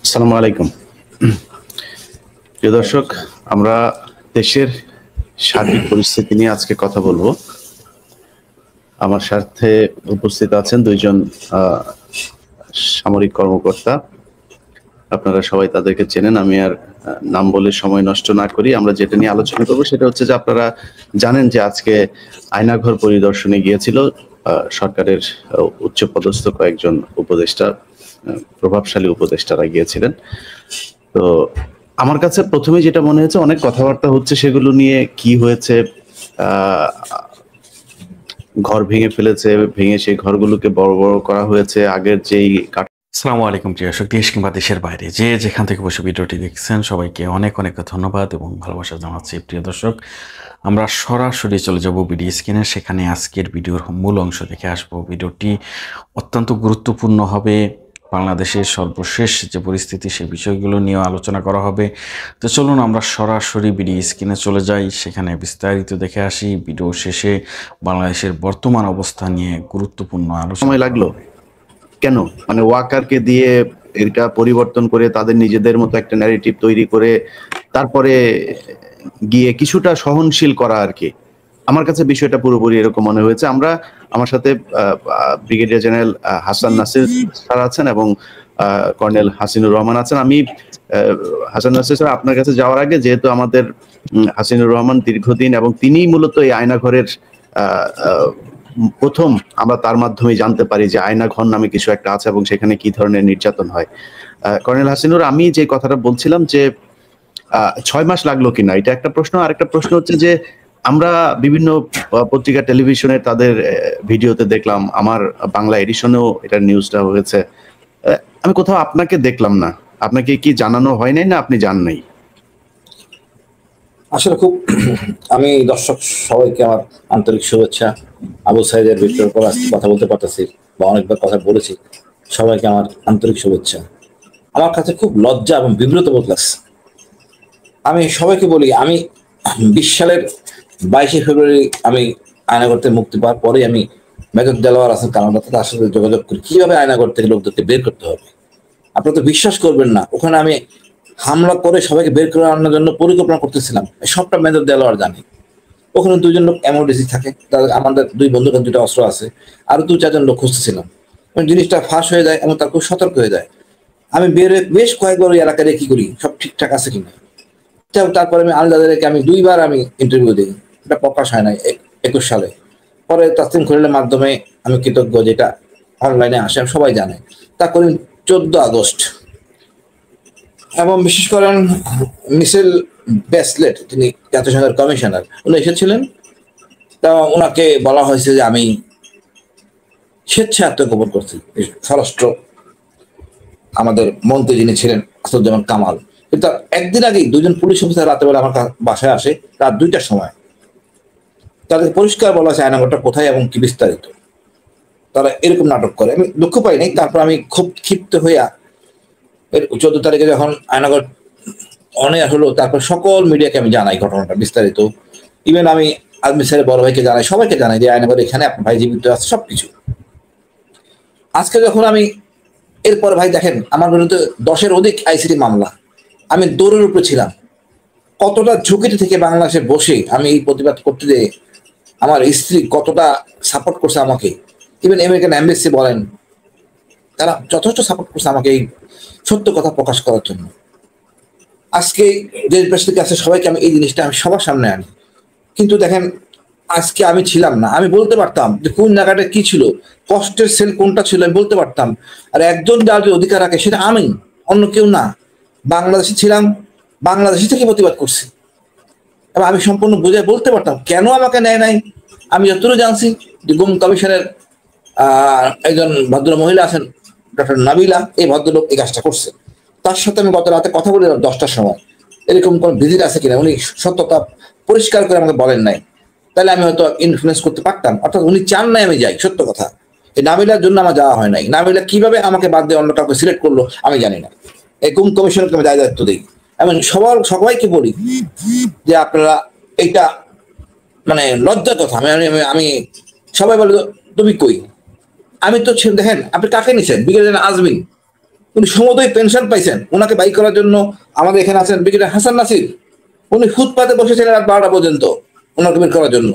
আসসালামু আলাইকুম। প্রিয় দর্শক, আমরা দেশের সার্বিক পরিস্থিতি নিয়ে আজকে কথা বলবো। আমার সাথে উপস্থিত আছেন দুইজন সামরিক কর্মকর্তা। আপনারা সবাই তাদেরকে চেনেন, আমি আর নাম বলে সময় নষ্ট না করি। আমরা যেটা নিয়ে আলোচনা করবো সেটা হচ্ছে যে আপনারা জানেন যে আজকে আয়নাঘর পরিদর্শনে গিয়েছিল সরকারের উচ্চপদস্থ কয়েকজন উপদেষ্টা, প্রভাবশালী উপদেষ্টারা গিয়েছিলেন। তো আমার কাছে প্রথমে যেটা মনে হয়েছে, অনেক কথাবার্তা হচ্ছে সেগুলো নিয়ে, কি হয়েছে, ঘর ভেঙে ফেলেছে, ভেঙে সেই ঘরগুলোকে বড় বড় করা হয়েছে, আগের যেই আসসালামু আলাইকুম প্রিয় দর্শক, দেশ কিংবা দেশের বাইরে যে যেখান থেকে বসে ভিডিওটি দেখছেন সবাইকে অনেক অনেক ধন্যবাদ এবং ভালোবাসা জানাচ্ছি। প্রিয় দর্শক, আমরা সরাসরি চলে যাব ভিডিও স্ক্রিনে, সেখানে আজকের ভিডিওর মূল অংশ দেখে আসবো। ভিডিওটি অত্যন্ত গুরুত্বপূর্ণ হবে। বাংলাদেশের সর্বশেষ যে পরিস্থিতি সে বিষয়গুলো নিয়েও আলোচনা করা হবে। তো চলুন আমরা সরাসরি ভিডিও স্ক্রিনে চলে যাই, সেখানে বিস্তারিত দেখে আসি। ভিডিও শেষে বাংলাদেশের বর্তমান অবস্থা নিয়ে গুরুত্বপূর্ণ আলোচনা। সময় লাগলো কেন? মানে ওয়াকারকে দিয়ে এটা পরিবর্তন করে তাদের নিজেদের মতো একটা ন্যারেটিভ তৈরি করে তারপরে গিয়ে কিছুটা সহনশীল করা আর কি। আমার কাছে বিষয়টা পুরোপুরি এরকম মনে হয়েছে। আমার সাথে brigadier general Hasan Nasir sir আছেন এবং কর্নেল হাসিনুর রহমান আছেন। আমি হাসান নাসির স্যার, আপনার কাছে যাওয়ার আগে, যেহেতু আমাদের হাসিনুর রহমান দীর্ঘদিন এবং তিনিই মূলত এই আয়নাঘরের প্রথম, আমরা তার মাধ্যমে জানতে পারি যে আয়নাঘর নামে কিছু একটা আছে এবং সেখানে কি ধরনের নির্যাতন হয়। কর্নেল হাসিনুর, আমি যে কথাটা বলছিলাম যে 6 মাস লাগলো কিনা, এটা একটা প্রশ্ন। আর একটা প্রশ্ন হচ্ছে যে আমরা বিভিন্ন পত্রিকা, টেলিভিশনে তাদের ভিডিওতে দেখলাম, আমার বাংলা এডিশনেও এটার নিউজটা হয়েছে, আমি কোথাও আপনাকে দেখলাম না। আপনাকে কি জানানো হয় নাই, না আপনি জান নাই? আসলে খুব আমি দর্শক সবাইকে আমার আন্তরিক শুভেচ্ছা। আবু সাইদের ভিডিওর পর আজকে কথা বলতে পারতেছি বা অনেকবার কথা বলেছি, সবাইকে আমার আন্তরিক শুভেচ্ছা। আমার কাছে খুব লজ্জা এবং বিব্রত বোধ লাগছে। আমি সবাইকে বলি, আমি 20 সালের 22শে ফেব্রুয়ারি আমি আয়নাঘর থেকে মুক্তি পাওয়ার পরে আমি মেজর দেলোয়ার আছেন কানাডাতে, তার সাথে যোগাযোগ করি কিভাবে আয়নাঘর থেকে লোকদেরকে বের করতে হবে। আপনারা তো বিশ্বাস করবেন না, ওখানে আমি হামলা করে সবাইকে বের করে আনার জন্য পরিকল্পনা করতেছিলাম। সবটা মেজর দেলোয়ার জানে। ওখানে 2জন লোক এমওডিসি থাকে, তাদের আমাদের 2 বন্ধুর কাছে 2টা অস্ত্র আছে, আরো 2-4জন লোক খুঁজতেছিলাম। জিনিসটা ফাঁস হয়ে যায় এবং তার খুব সতর্ক হয়ে যায়। আমি বেশ কয়েকবার ওই এলাকায় কি করি, সব ঠিকঠাক আছে কিনা। তারপরে আমি আলদাদেরকে আমি 2বার আমি ইন্টারভিউ দিই, এটা প্রকাশ হয় নাই 21 সালে। পরে তাসলিম খলিলের মাধ্যমে আমি কৃতজ্ঞ, যেটা অনলাইনে আসে, সবাই জানে। তা করি 14 আগস্ট। এবং বিশেষ করেন মিশেল ব্যাসলেট, তিনি জাতিসংঘের কমিশনার, উনি এসেছিলেন। তা ওনাকে বলা হয়েছে যে আমি স্বেচ্ছায় আত্মগোপন করছি। স্বরাষ্ট্র আমাদের মন্ত্রী যিনি ছিলেন আসাদুজ্জামান কামাল, কিন্তু একদিন আগেই 2জন পুলিশ অফিসার রাতেবেলা আমার বাসায় আসে রাত 2টার সময়। তাদেরকে পরিষ্কার বলা হয়েছে আয়নাঘরটা কোথায় এবং কি বিস্তারিত। তারা এরকম নাটক করে, আমি দুঃখ পাই নাই। তারপর আমি খুব ক্ষিপ্ত হইয়া 14 তারিখে যখন আয়নাঘর অনেক হলো, তারপর সকল মিডিয়াকে আমি জানাই ঘটনাটা বিস্তারিত। ইভেন আমি আর্মি স্যারের বড় ভাইকে জানাই, সবাইকে জানাই যে আয়নাঘর এখানে আপনার ভাই জীবিত আছে, সবকিছু। আজকে যখন আমি এরপর ভাই দেখেন, আমার বিরুদ্ধে 10-এর অধিক আইসিটি মামলা, আমি দৌড়ের উপরে ছিলাম। কতটা ঝুঁকিতে থেকে বাংলাদেশে বসে আমি এই প্রতিবাদ করতে যে আমার স্ত্রী কতটা সাপোর্ট করছে আমাকে, ইভেন আমেরিকান এমবেসি বলেন, তারা যথেষ্ট সাপোর্ট করছে আমাকে এই সত্য কথা প্রকাশ করার জন্য। আজকে যে প্রেসিডেন্ট আছে সবাইকে আমি এই জিনিসটা আমি সবার সামনে আনি। কিন্তু দেখেন, আজকে আমি ছিলাম না, আমি বলতে পারতাম যে কোন জায়গাটা কি ছিল, কষ্টের সেল কোনটা ছিল, আমি বলতে পারতাম। আর একজন যার যে অধিকার রাখে সেটা আমি, অন্য কেউ না। বাংলাদেশে ছিলাম, বাংলাদেশি থেকে প্রতিবাদ করছি এবং আমি সম্পূর্ণ বুঝে বলতে পারতাম কেন আমাকে নেয় নাই। আমি যতটুকু জানছি যে গুম কমিশনের একজন ভদ্র মহিলা আছেন, ডক্টর নাবিলা, এই ভদ্রলোক এই কাজটা করছে। তার সাথে আমি গত রাতে কথা বলে 10টার সময়, এরকম কোন ভিজিট আছে কিনা, উনি সত্যতা পরিষ্কার করে আমাকে বলেন নাই। তাহলে আমি হয়তো ইনফ্লুয়েন্স করতে পারতাম, অর্থাৎ উনি চান নাই আমি যাই। সত্য কথা, এই নাবিলার জন্য আমার যাওয়া হয় নাই। নাবিলা কিভাবে আমাকে বাদ দিয়ে অন্য কাউকে সিলেক্ট করলো আমি জানি না। এই গুম কমিশনকে আমি দায়িত্ব দিই। আমি সবাইকে বলি যে আপনারা এইটা মানে লজ্জার কথা। আমি সবাই বলে তুমি কই, আমি তো দেখেন আপনি কাকে নিছেন, ব্রিগেডিয়ার আজমিন, উনি সমুদয় পেনশন পাইছেন। ওনাকে বাই করার জন্য আমাদের এখানে আছেন ব্রিগেডিয়ার হাসান নাসির, উনি ফুটপাতে বসেছিলেন রাত 12টা পর্যন্ত ওনাকে বের করার জন্য।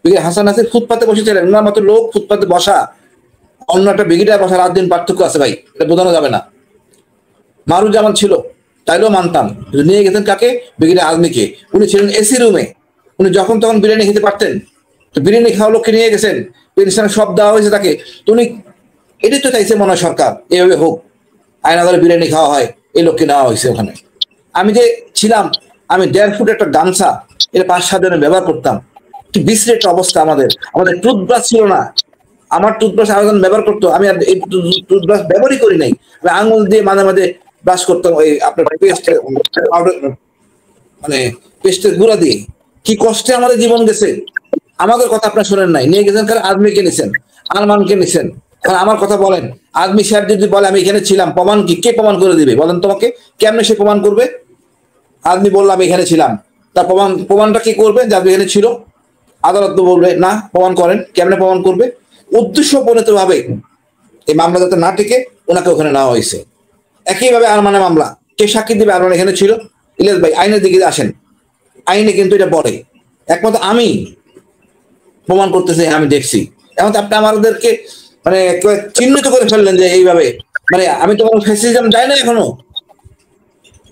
ব্রিগেডিয়ার হাসান নাসির ফুটপাতে বসেছিলেন, ওনার মতো লোক ফুটপাতে বসা অন্য একটা ব্রিগেডিয়ার বসা রাত দিন পার্থক্য আছে ভাই, এটা বোঝানো যাবে না। মারুজ্জামান ছিল, তাইলেও মানতাম। নিয়ে গেছেন কাকে? ব্রিগেডিয়ার আজমিকে। উনি ছিলেন এসি রুমে, উনি যখন তখন বিরিয়ানি খেতে পারতেন, তো বিরিয়ানি খাওয়া লোককে নিয়ে গেছেন, পেনশন সব দেওয়া হয়েছে তাকে। তো উনি এটাই তো চাইছে মনে হয় সরকার, এভাবে হোক, আয়নাঘরে বিরিয়ানি খাওয়া হয়, এই লোককে নেওয়া হয়েছে ওখানে। আমি যে ছিলাম, আমি 1.5 ফুট একটা গামছা এটা 5-7 জনে ব্যবহার করতাম। কি বিশ্রী একটা অবস্থা। আমাদের টুথব্রাশ ছিল না, আমার টুথব্রাশ আরেকজন ব্যবহার করতো, আমি আর এই টুথব্রাশ ব্যবহারই করি নাই। আমি আঙুল দিয়ে মাঝে মাঝে ব্রাশ করতাম, ওই আপনার পেস্ট মানে পেস্টের গুঁড়া দিয়ে। কি কষ্টে আমাদের জীবন গেছে। আমাদের কথা আপনার শোনেন নাই, নিয়ে গেছেন কারণ আদমিকে নিছেন, আরমানকে নিছেন। এখন আমার কথা বলেন, আদমি সাহেব যদি বলে আমি এখানে ছিলাম, প্রমাণ কি? কে প্রমাণ করে দিবে বলেন তোমাকে? কেমনে সে প্রমাণ করবে? আদমি বললাম এখানে ছিলাম, তার প্রমাণটা কি করবে যে আপনি এখানে ছিল? আদালত তো বলবে না, প্রমাণ করেন। কেমনে প্রমাণ করবে? উদ্দেশ্যপ্রণীত ভাবে এই মামলা যাতে না টিকে ওনাকে ওখানে নেওয়া হয়েছে। একইভাবে আরমানের মামলা, কে সাক্ষী দিবে আরমান এখানে ছিল? ইলিয়াস ভাই আইনের দিকে আসেন, আইনে কিন্তু এটা বলে। একমাত্র আমি প্রমাণ করতেছি, আমি দেখছি। এখন তো আপনি আমাদেরকে মানে চিহ্নিত করে ফেললেন যে এইভাবে, মানে আমি তো কোনো ফ্যাসিজম যাই না এখনো।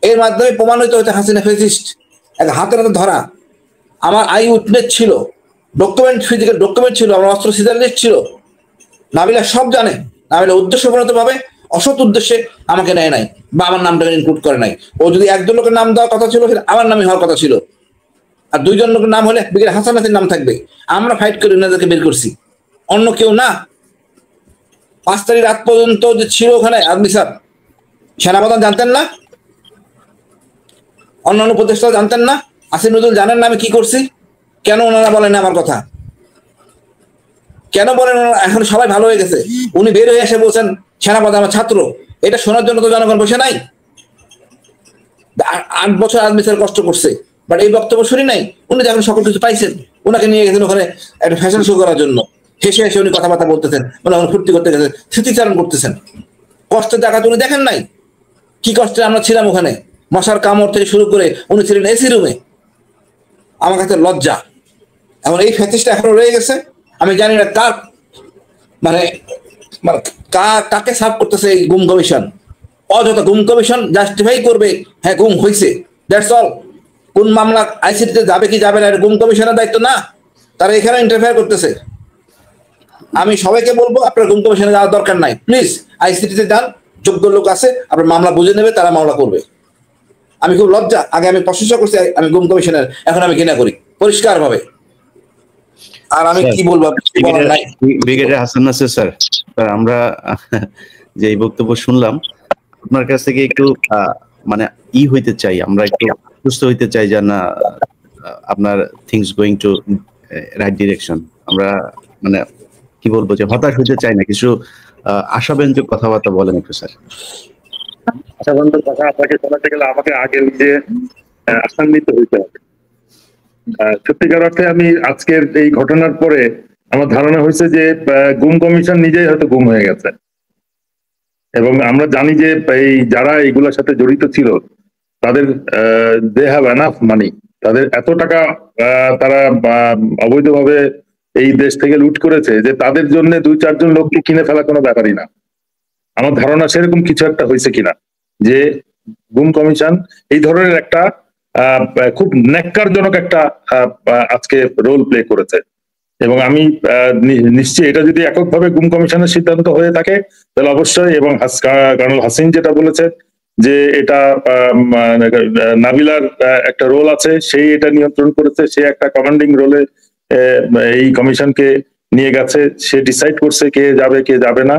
এর মাধ্যমে প্রমাণিত হচ্ছে হাসিনা ফ্যাসিস্ট, এক হাতে হাতে ধরা। আমার আই উইটনেস ছিল, ডকুমেন্ট, ফিজিক্যাল ডকুমেন্ট ছিল, আমার অস্ত্র সিজার লিস্ট ছিল। নাবিলা সব জানে। নাবিলা উদ্দেশ্যপ্রণীত ভাবে অসৎ উদ্দেশ্যে আমাকে নেয় নাই, বা আমার নামটাকে ইনক্লুড করে নাই। ও যদি একজন লোকের নাম দেওয়ার কথা ছিল, সেটা আমার নামই হওয়ার কথা ছিল। আর 2 জন লোকের নাম হলে ব্রিগেডিয়ার হাসান নাসির নাম থাকবে। আমরা ফাইট করে ওনাদেরকে বের করছি, অন্য কেউ না। 5 তারিখ রাত পর্যন্ত যে ছিল ওখানে আদমি স্যার, সেনাপ্রধান জানতেন না? অন্যান্য উপদেষ্টা জানতেন না? আসিফ নজরুল জানেন না আমি কি করছি? কেন ওনারা বলেন না আমার কথা? কেন বলেন? এখন সবাই ভালো হয়ে গেছে, উনি বের হয়ে এসে বলছেন সেনাপ্রধান আমার ছাত্র। এটা শোনার জন্য তো জনগণ বসে নাই। 8 বছর আদমি স্যার কষ্ট করছে, বাট এই বক্তব্য শুনি নাই। উনি যখন সকল কিছু পাইছেন, ওনাকে নিয়ে গেছেন ওখানে একটা ফ্যাশন শো করার জন্য। হেসে হেসে উনি কথাবার্তা বলতেছেন, মানে ফুর্তি করতে গেছেন, স্মৃতিচারণ করতেছেন। কষ্টের জায়গা উনি দেখেন নাই? কি কষ্টে আমরা ছিলাম ওখানে, মশার কামড় থেকে শুরু করে উনি ছিলেন এসি রুমে। আমার কাছে লজ্জা। এখন এই ফ্যাসিস্টটা এখনো রয়ে গেছে। আমি জানি না কার মানে কাকে সার্ভ করতেছে এই গুম কমিশন। অযথা গুম কমিশন জাস্টিফাই করবে, হ্যাঁ গুম হয়েছে, দ্যাটস অল। কোন মামলা আইসিটিতে যাবে কি যাবে না, এটা গুম কমিশনের দায়িত্ব না। তারা এখানে ইন্টারফেয়ার করতেছে। আমি সবাইকে বলবো আপনার গুম কমিশনে যাওয়ার দরকার নাই, প্লিজ আইসিটিতে যান, যোগ্য লোক আছে, আপনার মামলা বুঝে নেবে, তারা মামলা করবে। আমি খুব লজ্জা, আগে আমি প্রশংসা করছি আমি গুম কমিশনের, এখন আমি ঘৃণা করি পরিষ্কার ভাবে। আর আমি কি বলবো? ব্রিগেডিয়ার হাসান নাসির স্যার, আমরা যে এই বক্তব্য শুনলাম আপনার কাছ থেকে একটু মানে হইতে চাই, আমরা একটু সুস্থ হইতে চাই যে না আপনার things going to right direction. আমরা মানে কি বলবো যে হতাশ হইতে চাই না, কিছু আশাব্যঞ্জক কথাবার্তা বলেন একটু স্যার। আশাব্যঞ্জক কথা আপনাকে বলাতে গেলে আমাকে আগে যে আশান্বিত হইতে হবে। সত্যিকার অর্থে আমি আজকের এই ঘটনার পরে আমার ধারণা হয়েছে যে গুম কমিশন নিজেই হয়তো গুম হয়ে গেছে, এবং আমরা জানি যে এই যারা এইগুলোর সাথে জড়িত ছিল তাদের দে হ্যাভ এনাফ মানি, তাদের এত টাকা তারা অবৈধভাবে এই দেশ থেকে লুট করেছে যে তাদের জন্য 2-4 জন লোককে কিনে ফেলা কোনো ব্যাপারই না। আমার ধারণা সেরকম কিছু একটা হয়েছে কিনা, যে গুম কমিশন এই ধরনের একটা খুব ন্যাক্কারজনক একটা আজকে রোল প্লে করেছে। এবং আমি নিশ্চয়ই এটা যদি এককভাবে গুম কমিশনের সিদ্ধান্ত হয়ে থাকে তাহলে অবশ্যই, এবং কর্নেল হাসিন যেটা বলেছে যে এটা নাবিলার একটা রোল আছে, সেই এটা নিয়ন্ত্রণ করেছে, সে একটা কমান্ডিং রোলে এই কমিশনকে নিয়ে গেছে, সে ডিসাইড করছে কে যাবে কে যাবে না,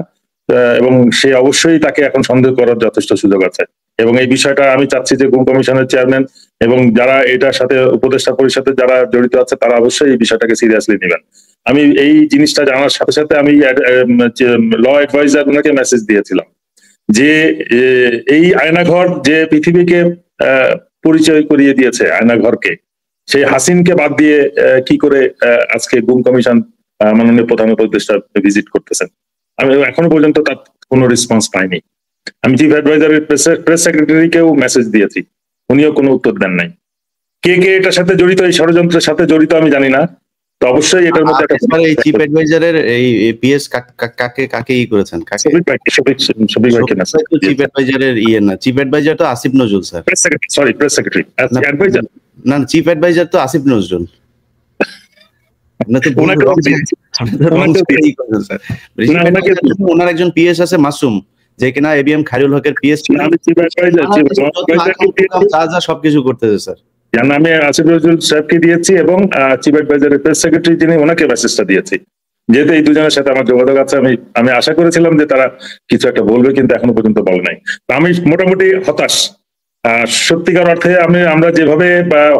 এবং সে অবশ্যই তাকে এখন সন্দেহ করার যথেষ্ট সুযোগ আছে। এবং এই বিষয়টা আমি চাচ্ছি যে গুম কমিশনের চেয়ারম্যান এবং যারা এটার সাথে উপদেষ্টা পরিষদে যারা জড়িত আছে তারা অবশ্যই এই বিষয়টাকে সিরিয়াসলি নেবেন। আমি এই জিনিসটা জানার সাথে সাথে আমি ল অ্যাডভাইজার ওনাকে মেসেজ দিয়েছিলাম যে এই আয়নাঘর যে পৃথিবীকে পরিচয় করিয়ে দিয়েছে আয়নাঘরকে, সেই হাসিনকে বাদ দিয়ে কি করে আজকে গুম কমিশন মাননীয় প্রধান উপদেষ্টা ভিজিট করতেছেন। আমি এখনো পর্যন্ত তার কোনো রেসপন্স পাইনি। আমি চিফ অ্যাডভাইজারের প্রেস সেক্রেটারিকেও মেসেজ দিয়েছি, উনিও কোনো উত্তর দেন নাই। কে কে এটার সাথে জড়িত, এই ষড়যন্ত্রের সাথে জড়িত আমি জানি না, তো অবশ্যই এটার মধ্যে একটা এই চিফ অ্যাডভাইজারের এই পিএস কাকে ই করেছেন, কাকে? শফিক ভাইকে না, চিফ অ্যাডভাইজারের না, চিফ অ্যাডভাইজার তো Asif Nazrul sir. Press secretary advisor না, চিফ অ্যাডভাইজার তো আসিফ নজরুল। ওনার একজন পিএস আছে মাসুম, যে কিনা এবিএম খায়রুল হকের পিএস, সবকিছু করতেছে স্যার। আমি আসিফ নজরুল সাহেবকে দিয়েছি এবং চিফ অ্যাডভাইজারের প্রেস সেক্রেটারি যিনি, ওনাকে মেসেজটা দিয়েছি। যেহেতু এই দুজনের সাথে আমার যোগাযোগ আছে, আমি আশা করেছিলাম যে তারা কিছু একটা বলবে, কিন্তু এখনো পর্যন্ত বলে নাই। আমি মোটামুটি হতাশ, সত্যিকার অর্থে। আমরা যেভাবে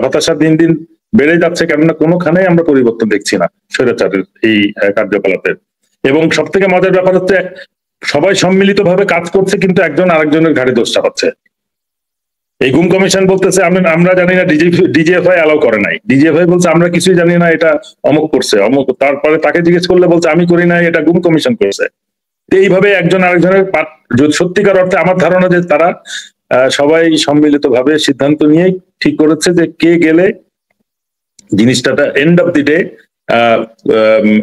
হতাশা দিন দিন বেড়ে যাচ্ছে, কেননা কোনোখানে আমরা পরিবর্তন দেখছি না স্বৈরাচারের এই কার্যকলাপের। এবং সব থেকে মজার ব্যাপার হচ্ছে, সবাই সম্মিলিতভাবে কাজ করছে, কিন্তু একজন আরেকজনের ঘাড়ে দোষটা হচ্ছে। এই গুম কমিশন বলতেছে আমরা জানি না, ডিজিএফআই অ্যালাউ করে নাই। ডিজিএফআই বলছে আমরা কিছুই জানি না, এটা অমুক করছে অমুক। তারপরে তাকে জিজ্ঞেস করলে বলছে আমি করি নাই, এটা গুম কমিশন করছে। এইভাবে একজন আরেকজনের সত্যিকার অর্থে আমার ধারণা যে তারা সবাই সম্মিলিতভাবে সিদ্ধান্ত নিয়ে ঠিক করেছে যে কে গেলে জিনিসটা এন্ড অফ দি ডে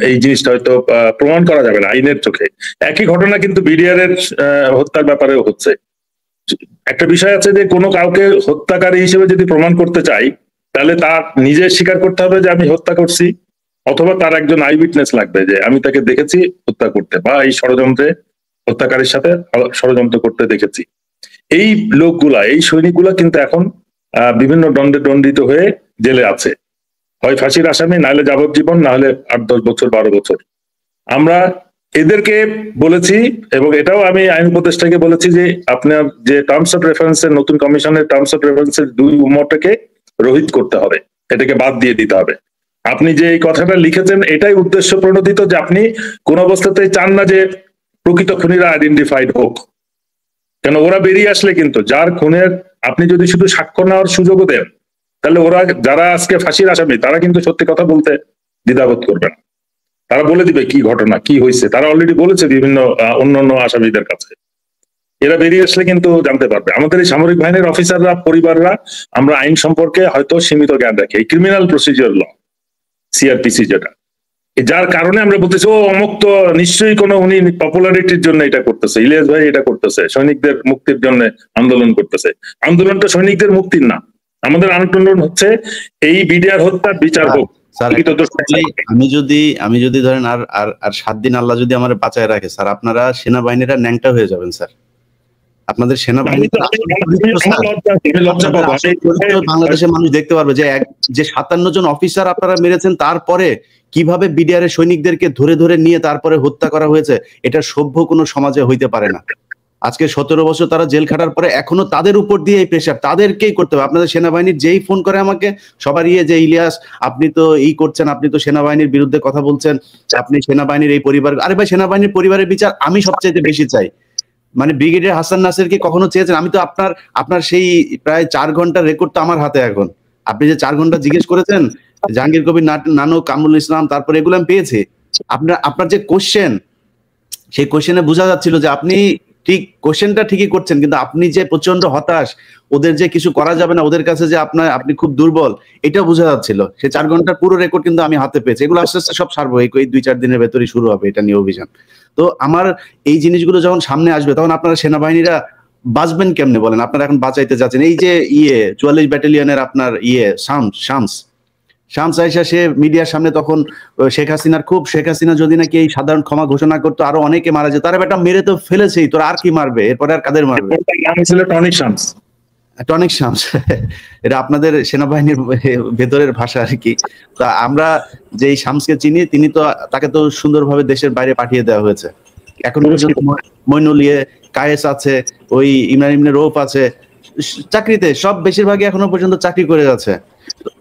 এই জিনিসটা হয়তো প্রমাণ করা যাবে না আইনের চোখে। একই ঘটনা কিন্তু বিডিআর এর হত্যার ব্যাপারেও হচ্ছে। একটা বিষয় আছে যে কোনো কাউকে হত্যাকারী হিসেবে যদি প্রমাণ করতে চাই, তাহলে তার নিজে স্বীকার করতে হবে যে আমি হত্যা করছি, অথবা তার একজন আই উইটনেস লাগবে যে আমি তাকে দেখেছি হত্যা করতে, বা এই ষড়যন্ত্রে হত্যাকারীর সাথে ষড়যন্ত্র করতে দেখেছি। এই লোকগুলা, এই সৈনিকগুলা কিন্তু এখন বিভিন্ন দণ্ডে দণ্ডিত হয়ে জেলে আছে, হয় ফাঁসির আসামি, নাহলে যাবজ্জীবন, নাহলে 8-10 বছর 12 বছর। আমরা এদেরকে বলেছি, এবং এটাও আমি আইন উপদেষ্টাকে বলেছি যে আপনার যে টার্মস অফ রেফারেন্সের নতুন কমিশনের টার্মস অফ রেফারেন্সের 2 উম্মতটাকে রহিত করতে হবে, এটাকে বাদ দিয়ে দিতে হবে। আপনি যে এই কথাটা লিখেছেন এটাই উদ্দেশ্য প্রণোদিত, যে আপনি কোন অবস্থাতেই চান না যে প্রকৃত খুনিরা আইডেন্টিফাইড হোক। কেন ওরা বেরিয়ে আসলে কিন্তু যার খুনের আপনি যদি শুধু সাক্ষ্য নেওয়ার সুযোগও দেন, তাহলে ওরা যারা আজকে ফাঁসির আসামি তারা কিন্তু সত্যি কথা বলতে দ্বিধাবোধ করবে না। তারা বলে দিবে কি ঘটনা কি হয়েছে, তারা অলরেডি বলেছে বিভিন্ন অন্যান্য আসামিদের কাছে। এরা বেরিয়ে আসলে কিন্তু জানতে পারবে। আমাদের এই সামরিক বাহিনীর অফিসাররা, পরিবাররা আমরা আইন সম্পর্কে হয়তো সীমিত জ্ঞান রাখি। এই ক্রিমিনাল প্রসিডিওর ল, সিআরপিসি যেটা, যার কারণে আমরা বলতেছি ও অমুক তো নিশ্চয়ই কোনো উনি পপুলারিটির জন্য এটা করতেছে, ইলিয়াস ভাই এটা করতেছে, সৈনিকদের মুক্তির জন্য আন্দোলন করতেছে। আন্দোলনটা সৈনিকদের মুক্তির না, আমাদের আন্দোলন হচ্ছে এই বিডিআর হত্যার বিচার হোক। আমি যদি ধরেন আর 7 দিন আল্লাহ যদি আমার বাঁচায় রাখে স্যার, আপনারা সেনাবাহিনীরা ন্যাংটা হয়ে যাবেন স্যার। আপনাদের সেনাবাহিনী বাংলাদেশের মানুষ দেখতে পারবে যে 57 জন অফিসার আপনারা মেরেছেন, তারপরে কিভাবে বিডিআর এর সৈনিকদেরকে ধরে ধরে নিয়ে তারপরে হত্যা করা হয়েছে। এটা সভ্য কোনো সমাজে হইতে পারে না। আজকে 17 বছর তারা জেল খাটার পরে এখনো তাদের উপর দিয়ে এই প্রেশার তাদেরকেই করতে হবে। আপনাদের সেনাবাহিনীর যেই ফোন করে আমাকে সবার যে ইলিয়াস আপনি তো করছেন, আপনি তো সেনাবাহিনীর বিরুদ্ধে কথা বলছেন, আপনি সেনাবাহিনীর এই পরিবার, আরে ভাই সেনাবাহিনীর পরিবারের বিচার আমি সবচাইতে বেশি চাই। মানে ব্রিগেডিয়ার হাসান নাসিরকে কখনো চেয়েছেন? আমি তো আপনার সেই প্রায় 4 ঘন্টার রেকর্ড তো আমার হাতে এখন। আপনি যে 4 ঘন্টা জিজ্ঞেস করেছেন জাহাঙ্গীর কবির নানক, কামরুল ইসলাম, তারপরে এগুলো আমি পেয়েছি। আপনার যে কোশ্চেন, সেই কোশ্চেনে বোঝা যাচ্ছিল যে আপনি ঠিক কোশ্চেনটা ঠিকই করছেন, কিন্তু আপনি যে প্রচন্ড হতাশ, ওদের যে কিছু করা যাবে না, ওদের কাছে যে আপনি খুব দুর্বল, এটা বোঝা যাচ্ছিল। সে 4 ঘন্টার পুরো রেকর্ড কিন্তু আমি হাতে পেয়েছি। এগুলো আস্তে আস্তে সব সারবো, এই 2-4 দিনের ভেতরেই শুরু হবে এটা নিয়ে অভিযান। তো আমার এই জিনিসগুলো যখন সামনে আসবে, তখন আপনারা সেনাবাহিনীরা বাঁচবেন কেমনে বলেন? আপনারা এখন বাঁচাইতে যাচ্ছেন এই যে 44 ব্যাটালিয়নের আপনার শামস আয়েশা, সে মিডিয়ার সামনে তখন শেখ হাসিনা যদি নাকি এই সাধারণ ক্ষমা ঘোষণা করতো, আরো অনেকে মারা যেত। তারা বেটা মেরে তো ফেলেছেই, তোর আর কি মারবে? এরপরে আর কাদের মারবে? টনিক শামস এটা আপনাদের সেনাবাহিনীর ভেতরের ভাষা আর কি। তা আমরা যে শামসকে চিনি, তাকে তো সুন্দরভাবে দেশের বাইরে পাঠিয়ে দেওয়া হয়েছে। এখন পর্যন্ত মইনুল কায়েস আছে, ওই ইমরান ইবনে রৌফ আছে চাকরিতে, সব বেশিরভাগই এখনো পর্যন্ত চাকরি করে যাচ্ছে।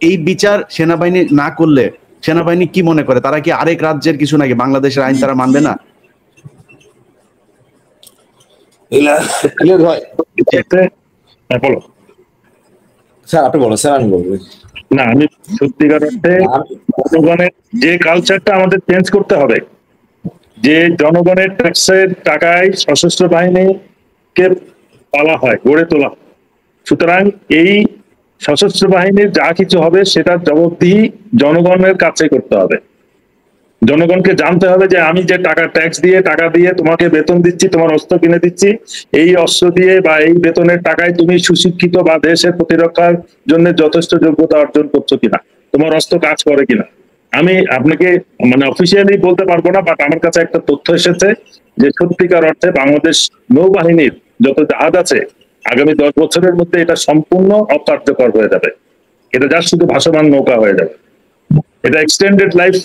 এই বিচার সেনাবাহিনী না করলে সেনাবাহিনী কি মনে করে? তারা কি আরেক রাজ্যের কিছু নাকি? বাংলাদেশের আইন তারা মানবে না? বলো স্যার, আপনি বলো স্যার, আমি বলবো না। আমি সত্যিকার অর্থে জনগণের যে কালচারটা আমাদের চেঞ্জ করতে হবে, যে জনগণের ট্যাক্সের টাকায় সশস্ত্র বাহিনী কে পালা হয়, গড়ে তোলা হয়। সুতরাং এই সশস্ত্র বাহিনীর যা কিছু হবে সেটার জবাবদিহি জনগণের কাছে করতে হবে। জনগণকে জানতে হবে যে আমি যে ট্যাক্স দিয়ে টাকা দিয়ে তোমাকে বেতন দিচ্ছি, তোমার অস্ত্র কিনে দিচ্ছি, এই অস্ত্র দিয়ে বা এই বেতনের টাকায় তুমি সুশিক্ষিত বা দেশের প্রতিরক্ষার জন্য যথেষ্ট যোগ্যতা অর্জন করছো কিনা, তোমার অস্ত্র কাজ করে কিনা। আমি আপনাকে মানে অফিসিয়ালি বলতে পারবো না, বাট আমার কাছে একটা তথ্য এসেছে যে সত্যিকার অর্থে বাংলাদেশ নৌবাহিনীর যত জাহাজ আছে আগামী 10 বছরের মধ্যে এটা সম্পূর্ণ অকার্যকর হয়ে যাবে। এটা যা শুধু ভাসমান নৌকা হয়ে যাবে। এটা এক্সটেন্ডেড লাইফ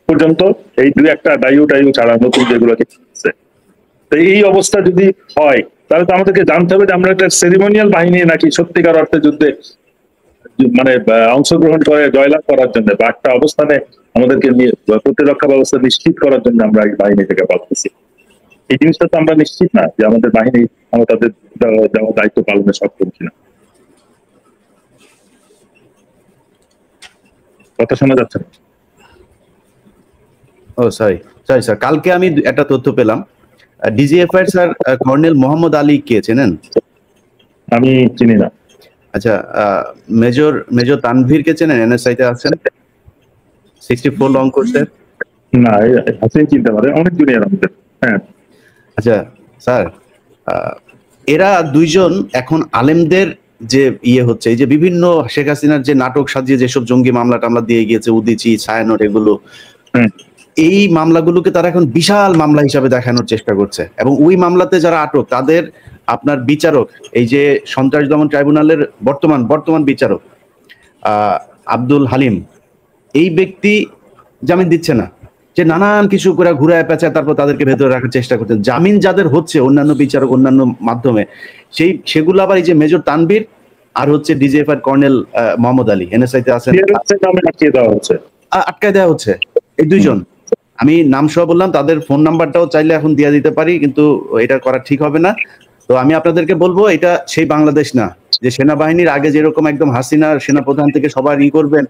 পর্যন্ত এই 2-1টা ডাইউ ছাড়া নতুন যেগুলো আছে। তো এই অবস্থা যদি হয় তাহলে তো আমাদেরকে জানতে হবে যে আমরা একটা সেরিমোনিয়াল বাহিনী নাকি সত্যিকার অর্থে যুদ্ধে মানে অংশগ্রহণ করে জয়লাভ করার জন্য বা একটা অবস্থানে আমাদেরকে প্রতিরক্ষা ব্যবস্থা নিশ্চিত করার জন্য আমরা এই বাহিনী থেকে পাচ্ছি। এই জিনিসটা তো আমরা নিশ্চিত না যে আমাদের বাহিনী আমরা তাদের দেওয়া দায়িত্ব পালনে সক্ষম কিনা। কথা শোনা যাচ্ছে না? ও সরি স্যার, কালকে আমি একটা তথ্য পেলাম, DGFI sir colonel Mohammad Ali কে চেনেন? আমি চিনি না। আচ্ছা, মেজর তানভীর কে চেনেন? এনএসআই তে আছেন, 64 লং কোর্সের। না, আছে চিনতে পারে, অনেক জুনিয়র আমাদের। হ্যাঁ আচ্ছা স্যার, এরা দুইজন এখন আলেমদের যে হচ্ছে, এই যে বিভিন্ন শেখ হাসিনার যে নাটক সাজিয়ে যেসব জঙ্গি মামলা টামলা দিয়ে গিয়েছে, উদিচি, ছায়ানট, এগুলো, এই মামলাগুলোকে তারা এখন বিশাল মামলা হিসাবে দেখানোর চেষ্টা করছে। এবং ওই মামলাতে যারা আটক তাদের আপনার বিচারক, এই যে সন্ত্রাস দমন ট্রাইব্যুনালের বর্তমান বিচারক আব্দুল হালিম, এই ব্যক্তি জামিন দিচ্ছে না, যে নানান কিছু করে ঘুরায় পেঁচায় তারপর তাদেরকে ভেতরে রাখার চেষ্টা করতেন। জামিন যাদের হচ্ছে অন্যান্য বিচারক অন্যান্য মাধ্যমে, সেগুলো আবার এই যে মেজর তানভীর আর হচ্ছে DGFI colonel Mohammad Ali NSI তে আছেন, আটকায় দেওয়া হচ্ছে। এই দুইজন, আমি নাম সহ বললাম, তাদের ফোন নাম্বারটাও চাইলে এখন দিয়ে দিতে পারি, কিন্তু এটা করা ঠিক হবে না। তো আমি আপনাদেরকে বলবো, এটা সেই বাংলাদেশ না যে সেনাবাহিনীর আগে যেরকম একদম হাসিনার সেনাপ্রধান থেকে সবার করবেন,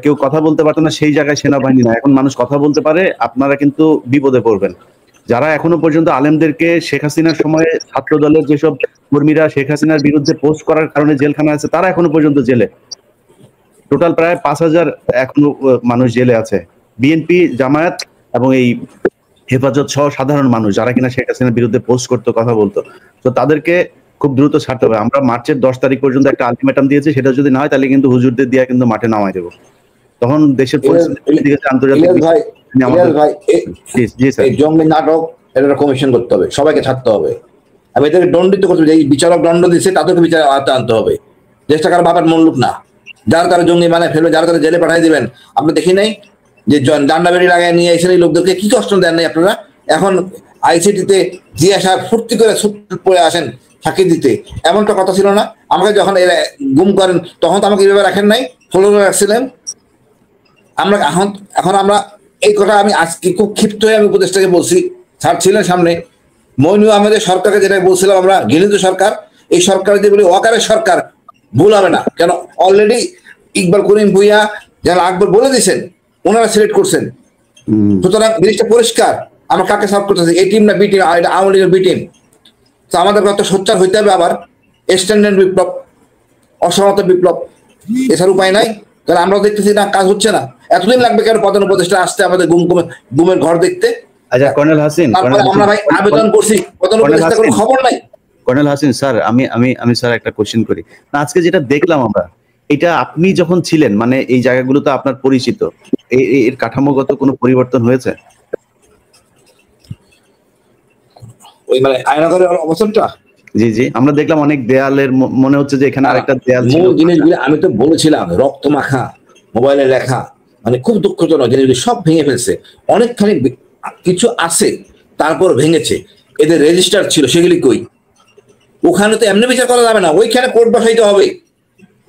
কেউ কথা বলতে পারতো না, সেই জায়গায় সেনাবাহিনী না, এখন মানুষ কথা বলতে পারে। আপনারা কিন্তু বিপদে পড়বেন। যারা এখনো পর্যন্ত আলেমদেরকে, শেখ হাসিনার সময়ে ছাত্র দলের যেসব কর্মীরা শেখ হাসিনার বিরুদ্ধে পোস্ট করার কারণে জেলখানা আছে, তারা এখনো পর্যন্ত জেলে। টোটাল প্রায় 5000 এখনো মানুষ জেলে আছে। বিএনপি, জামায়াত এবং এই হেফাজত সহ সাধারণ মানুষ যারা কিনা শেখ হাসিনার বিরুদ্ধে পোস্ট করতো, কথা বলতো, তো তাদেরকে খুব দ্রুত ছাড়তে হবে। আমরা মার্চের 10 তারিখ পর্যন্ত একটা আলটিমেটাম দিয়েছি, সেটা যদি না হয় তাহলে কিন্তু হুজুরদের দিয়ে কিন্তু মাঠে নামাই দেবো। তখন দেশের পরিস্থিতি আন্তর্জাতিক জঙ্গি নাটক এটা কমিশন করতে হবে, সবাইকে ছাড়তে হবে। আমি এদেরকে দণ্ডিত করতে হবে, এই বিচারক দণ্ড দিচ্ছে তাদেরকে বিচারে আনতে হবে। দেশটা কারো বাবার মূল্য না, যারা তারা জঙ্গি মানে ফেলবে, যারা তারা জেলে পাঠিয়ে দিবেন। আপনি দেখি নাই যে ডান্ডা বেড়ি লাগায় নিয়ে এসে এই লোকদেরকে কি কষ্ট দেন নাই আপনারা? এখন আইসিটিতে জিয়া সাহেব ফুর্তি করে পড়ে আসেন ফাঁকি দিতে, এমনটা কথা ছিল না? আমাকে যখন এরা গুম করেন তখন তো আমাকে এইভাবে রাখেন নাই, ফলো রাখছিলেন। আমরা এখন আমরা এই কথা আমি আজকে খুব ক্ষিপ্ত হয়ে আমি উপদেষ্টাকে বলছি, স্যার ছিলেন সামনে, মইনু আহমেদের সরকারকে যেটা বলছিলাম আমরা, ঘৃণিত সরকার, এই সরকার যে বলি ওয়াকারের সরকার, ভুল হবে না। কেন অলরেডি ইকবাল করিম ভুইয়া যারা আকবর বলে দিয়েছেন, ওনারা সিলেক্ট করছেন। সুতরাং জিনিসটা পরিষ্কার, আমরা কাকে সাপোর্ট করতেছি, এই টিম না বি টিম, আওয়ামী লীগের বি টিম। তো আমাদের কত সোচ্চার হইতে হবে, আবার স্ট্যান্ডার্ড বিপ্লব, অসহমত বিপ্লব, এছাড়া উপায় নাই। কারণ আমরা দেখতেছি না, কাজ হচ্ছে না। এতদিন লাগবে কেন প্রধান উপদেষ্টা আসতে আমাদের গুমের ঘর দেখতে? আচ্ছা কর্নেল হাসিন, আমরা ভাই আবেদন করছি, প্রধান উপদেষ্টা কোনো খবর নাই। কর্নেল হাসিন স্যার, আমি স্যার একটা কোশ্চেন করি না। আজকে যেটা দেখলাম আমরা, এটা আপনি যখন ছিলেন, মানে এই জায়গাগুলো তো আপনার পরিচিত, এর কাঠামোগত কোনো পরিবর্তন হয়েছে? ওই মানে আয়নাঘরের অবস্থাটা, জি জি, আমরা দেখলাম অনেক দেয়ালের, মনে হচ্ছে যে এখানে আরেকটা দেয়াল ছিল। জিনিসগুলো আমি তো বলেছিলাম, রক্ত মাখা, মোবাইলে লেখা, মানে খুব দুঃখজনক জিনিসগুলি সব ভেঙে ফেলছে। অনেকখানি কিছু আছে তারপর ভেঙেছে, এদের রেজিস্টার ছিল, সেগুলি কই? ওখানে তো এমনি বিচার করা যাবে না, ওইখানে কোর্ট বসাইতে হবে।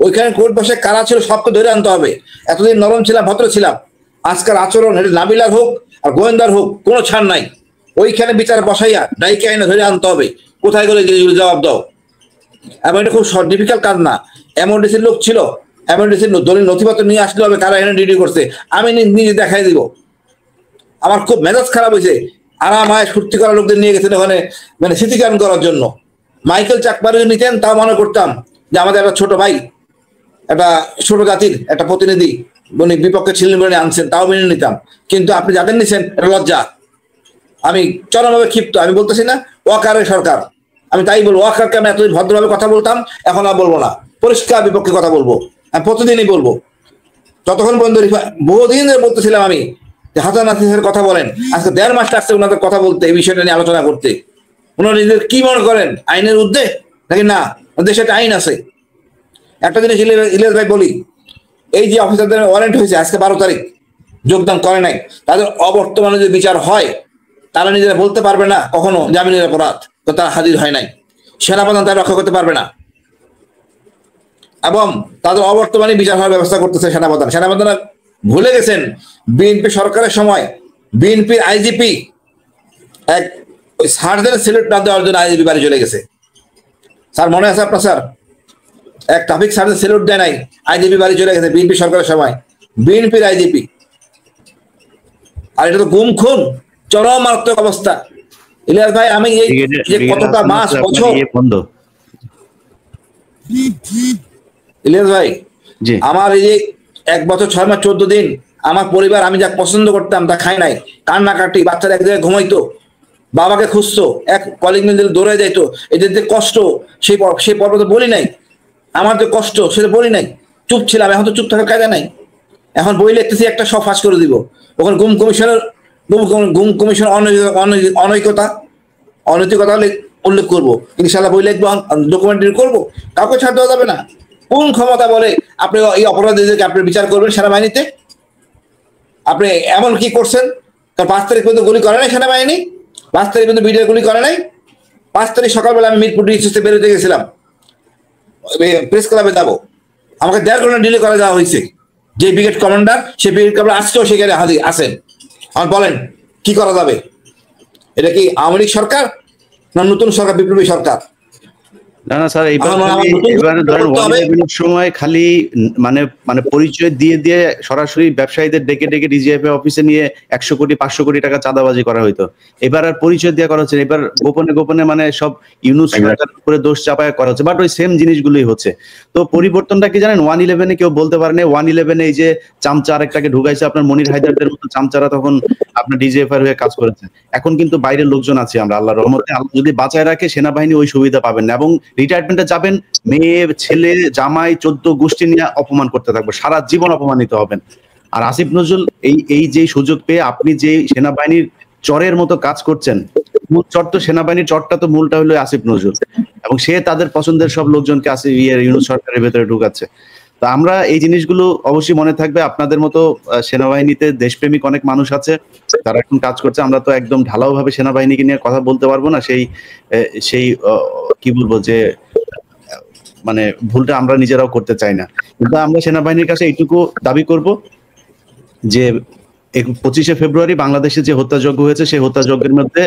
ওইখানে কোর্ট বসে কারা ছিল সবকে ধরে আনতে হবে। এতদিন নরম ছিলাম, ভদ্র ছিলাম, আজকাল আচরণ, এটা নাবিলার হোক আর গোয়েন্দার হোক, কোনো ছাড় নাই। ওইখানে বিচার বসাইয়া ডাইকে আইনে ধরে আনতে হবে, কোথায় গেলে জবাব দাও। এবং এটা খুব ডিফিকাল্ট কাজ না। এমওডিসির লোক ছিল, এমওডিসির দলিল নথিপত্র নিয়ে আসতে হবে, কারা এখানে ডিউটি করছে, আমি নিজে দেখাই দিব। আমার খুব মেজাজ খারাপ হয়েছে, আরামায় ফুর্তি করা লোকদের নিয়ে গেছেন ওখানে, মানে স্মৃতিকারণ করার জন্য। মাইকেল চাকমারে নিতেন তাও মনে করতাম যে আমাদের একটা ছোট ভাই, একটা ছোট জাতির একটা প্রতিনিধি, উনি বিপক্ষে ছিলেন বলে আনছেন, তাও মেনে নিতাম। কিন্তু আপনি যাদের নিছেন এটা লজ্জা। আমি চরমভাবে ক্ষিপ্ত। আমি বলতেছি না ওয়াকারের সরকার, আমি তাই বলবো। ওয়াকারকে আমি এতদিন ভদ্রভাবে কথা বলতাম, এখন আর বলবো না, পরিষ্কার বিপক্ষে কথা বলবো। আমি প্রতিদিনই বলবো, যতক্ষণ পর্যন্ত বহুদিন ধরে বলতেছিলাম আমি যে হাসান নাসিরের কথা বলেন। আজকে 1.5 মাস লাগছে ওনাদের কথা বলতে, এই বিষয়টা নিয়ে আলোচনা করতে। ওনারা নিজেদের কি মনে করেন, আইনের ঊর্ধ্বে নাকি? না, দেশে একটা আইন আছে। একটা জিনিস ইলিয়াস ভাই বলি, এই যে অফিসারদের ওয়ারেন্ট হয়েছে আজকে 12 তারিখ, যোগদান করে নাই, তাদের অবর্তমানে যে বিচার হয়, তারা নিজেরা বলতে পারবে না কখনো জামিনের অপরাধ, তো তারা হাজির হয় নাই। সেনাপ্রধান তারা রক্ষা করতে পারবে না, এবং তাদের অবর্তমানে বিচার হওয়ার ব্যবস্থা করতেছে সেনাপ্রধান। সেনাপ্রধান ভুলে গেছেন বিএনপি সরকারের সময় বিএনপির আইজিপি এক ওই সার্জেন্ট সিলেট না দেওয়ার জন্য আইজিপি বাড়ি চলে গেছে। স্যার মনে আছে আপনার? স্যার এক ট্রাফিক সার্জেন্ট সিলেট দেয় নাই, আইজিপি বাড়ি চলে গেছে বিএনপি সরকারের সময়, বিএনপির আইজিপি। আর এটা তো গুম খুন, চরম মারাত্মক অবস্থা। ইলিয়াস ভাই, আমি এই যে কতটা মাস বছর, ইলিয়াস ভাই আমার এই যে 1 বছর 6 মাস 14 দিন আমার পরিবার, আমি যা পছন্দ করতাম তা খাই নাই, কান্নাকাটি, বাচ্চারা এক জায়গায় ঘুমাইতো, বাবাকে খুঁজতো, এক কলিং বেল দৌড়ে যাইতো। এদের যে কষ্ট সেই পর্ব তো বলি নাই, আমার যে কষ্ট সেটা বলি নাই, চুপ ছিলাম। এখন তো চুপ থাকার কায়দা নাই, এখন বই লিখতেছি একটা সব ফাঁস করে দিব। ওখানে গুম কমিশন অনৈতিকতা উল্লেখ করবো, ইনশাল্লাহ বই লিখবো, ডকুমেন্টারি করবো, কাউকে ছাড় দেওয়া যাবে না। কোন ক্ষমতা বলে আপনি এই অপরাধীদেরকে আপনি বিচার করবেন সেনাবাহিনীতে? আপনি এমন কি করছেন? কারণ 5 তারিখ পর্যন্ত গুলি করে নাই সেনাবাহিনী, 5 তারিখ পর্যন্ত ভিডিও গুলি করে নাই। 5 তারিখ সকালবেলা আমি মিরপুর ডিস্ট্রিক্টে বেরোতে গেছিলাম, প্রেস ক্লাবে যাবো, আমাকে 1.5 ঘন্টা ডিলে করে দেওয়া হয়েছে। যে ব্রিগেড কমান্ডার, সে ব্রিগেড কমান্ডার আজকেও সেখানে হাজির আছেন। আর বলেন কি করা যাবে? এটা কি আওয়ামী লীগ সরকার না নতুন সরকার, বিপ্লবী সরকার? না না স্যার, এবারে ধরেন 111 সময় খালি মানে পরিচয় দিয়ে দিয়ে সরাসরি ব্যবসায়ীদের ডেকে ডেকে ডিজিএফআই অফিসে নিয়ে 100 কোটি 500 কোটি টাকা চাঁদাবাজি করা হইতো। এবার আর পরিচয় দিয়ে করা হচ্ছে, এবার গোপনে গোপনে মানে সব ইউনুস সরকার করে দোষ চাপায় করা হচ্ছে, বাট ওই সেম জিনিসগুলোই হচ্ছে। তো পরিবর্তনটা কি জানেন? 111-এ কেউ বলতে পারে না 111-এ এই যে চামচা আরেকটাকে ঢুকাইছে, আপনার মনির হায়দারদের মতো চামচারা তখন আপনার ডিজিএফআই হয়ে কাজ করেছে। এখন কিন্তু বাইরের লোকজন আছে, আমরা আল্লাহর রহমতে, আল্লাহ যদি বাঁচায় রাখে সেনাবাহিনী ওই সুবিধা পাবেন না, এবং রিটায়ারমেন্টে যাবেন মেয়ে ছেলে জামাই 14 গোষ্ঠী নিয়ে অপমান করতে থাকবে, সারা জীবন অপমানিত হবেন। আর আসিফ নজরুল এই যে সুযোগ পেয়ে আপনি যে সেনাবাহিনীর চরের মতো কাজ করছেন, মূল চর তো সেনাবাহিনীর চরটা তো মূলটা হলো আসিফ নজরুল, এবং সে তাদের পছন্দের সব লোকজনকে আসিফ ইউনুস সরকারের ভেতরে ঢুকাচ্ছে। তো আমরা এই জিনিসগুলো অবশ্যই মনে থাকবে। আপনাদের মতো সেনাবাহিনীতে দেশপ্রেমিক অনেক মানুষ আছে, তারা এখন কাজ করছে। আমরা তো একদম ঢালাও ভাবে সেনাবাহিনীকে নিয়ে কথা বলতে পারবো না, সেই কি বলবো যে মানে ভুলটা আমরা নিজেরাও করতে চাই না। কিন্তু আমরা সেনাবাহিনীর কাছে এইটুকু দাবি করব যে 25শে ফেব্রুয়ারি বাংলাদেশে যে হত্যাযজ্ঞ হয়েছে, সেই হত্যাযজ্ঞের মধ্যে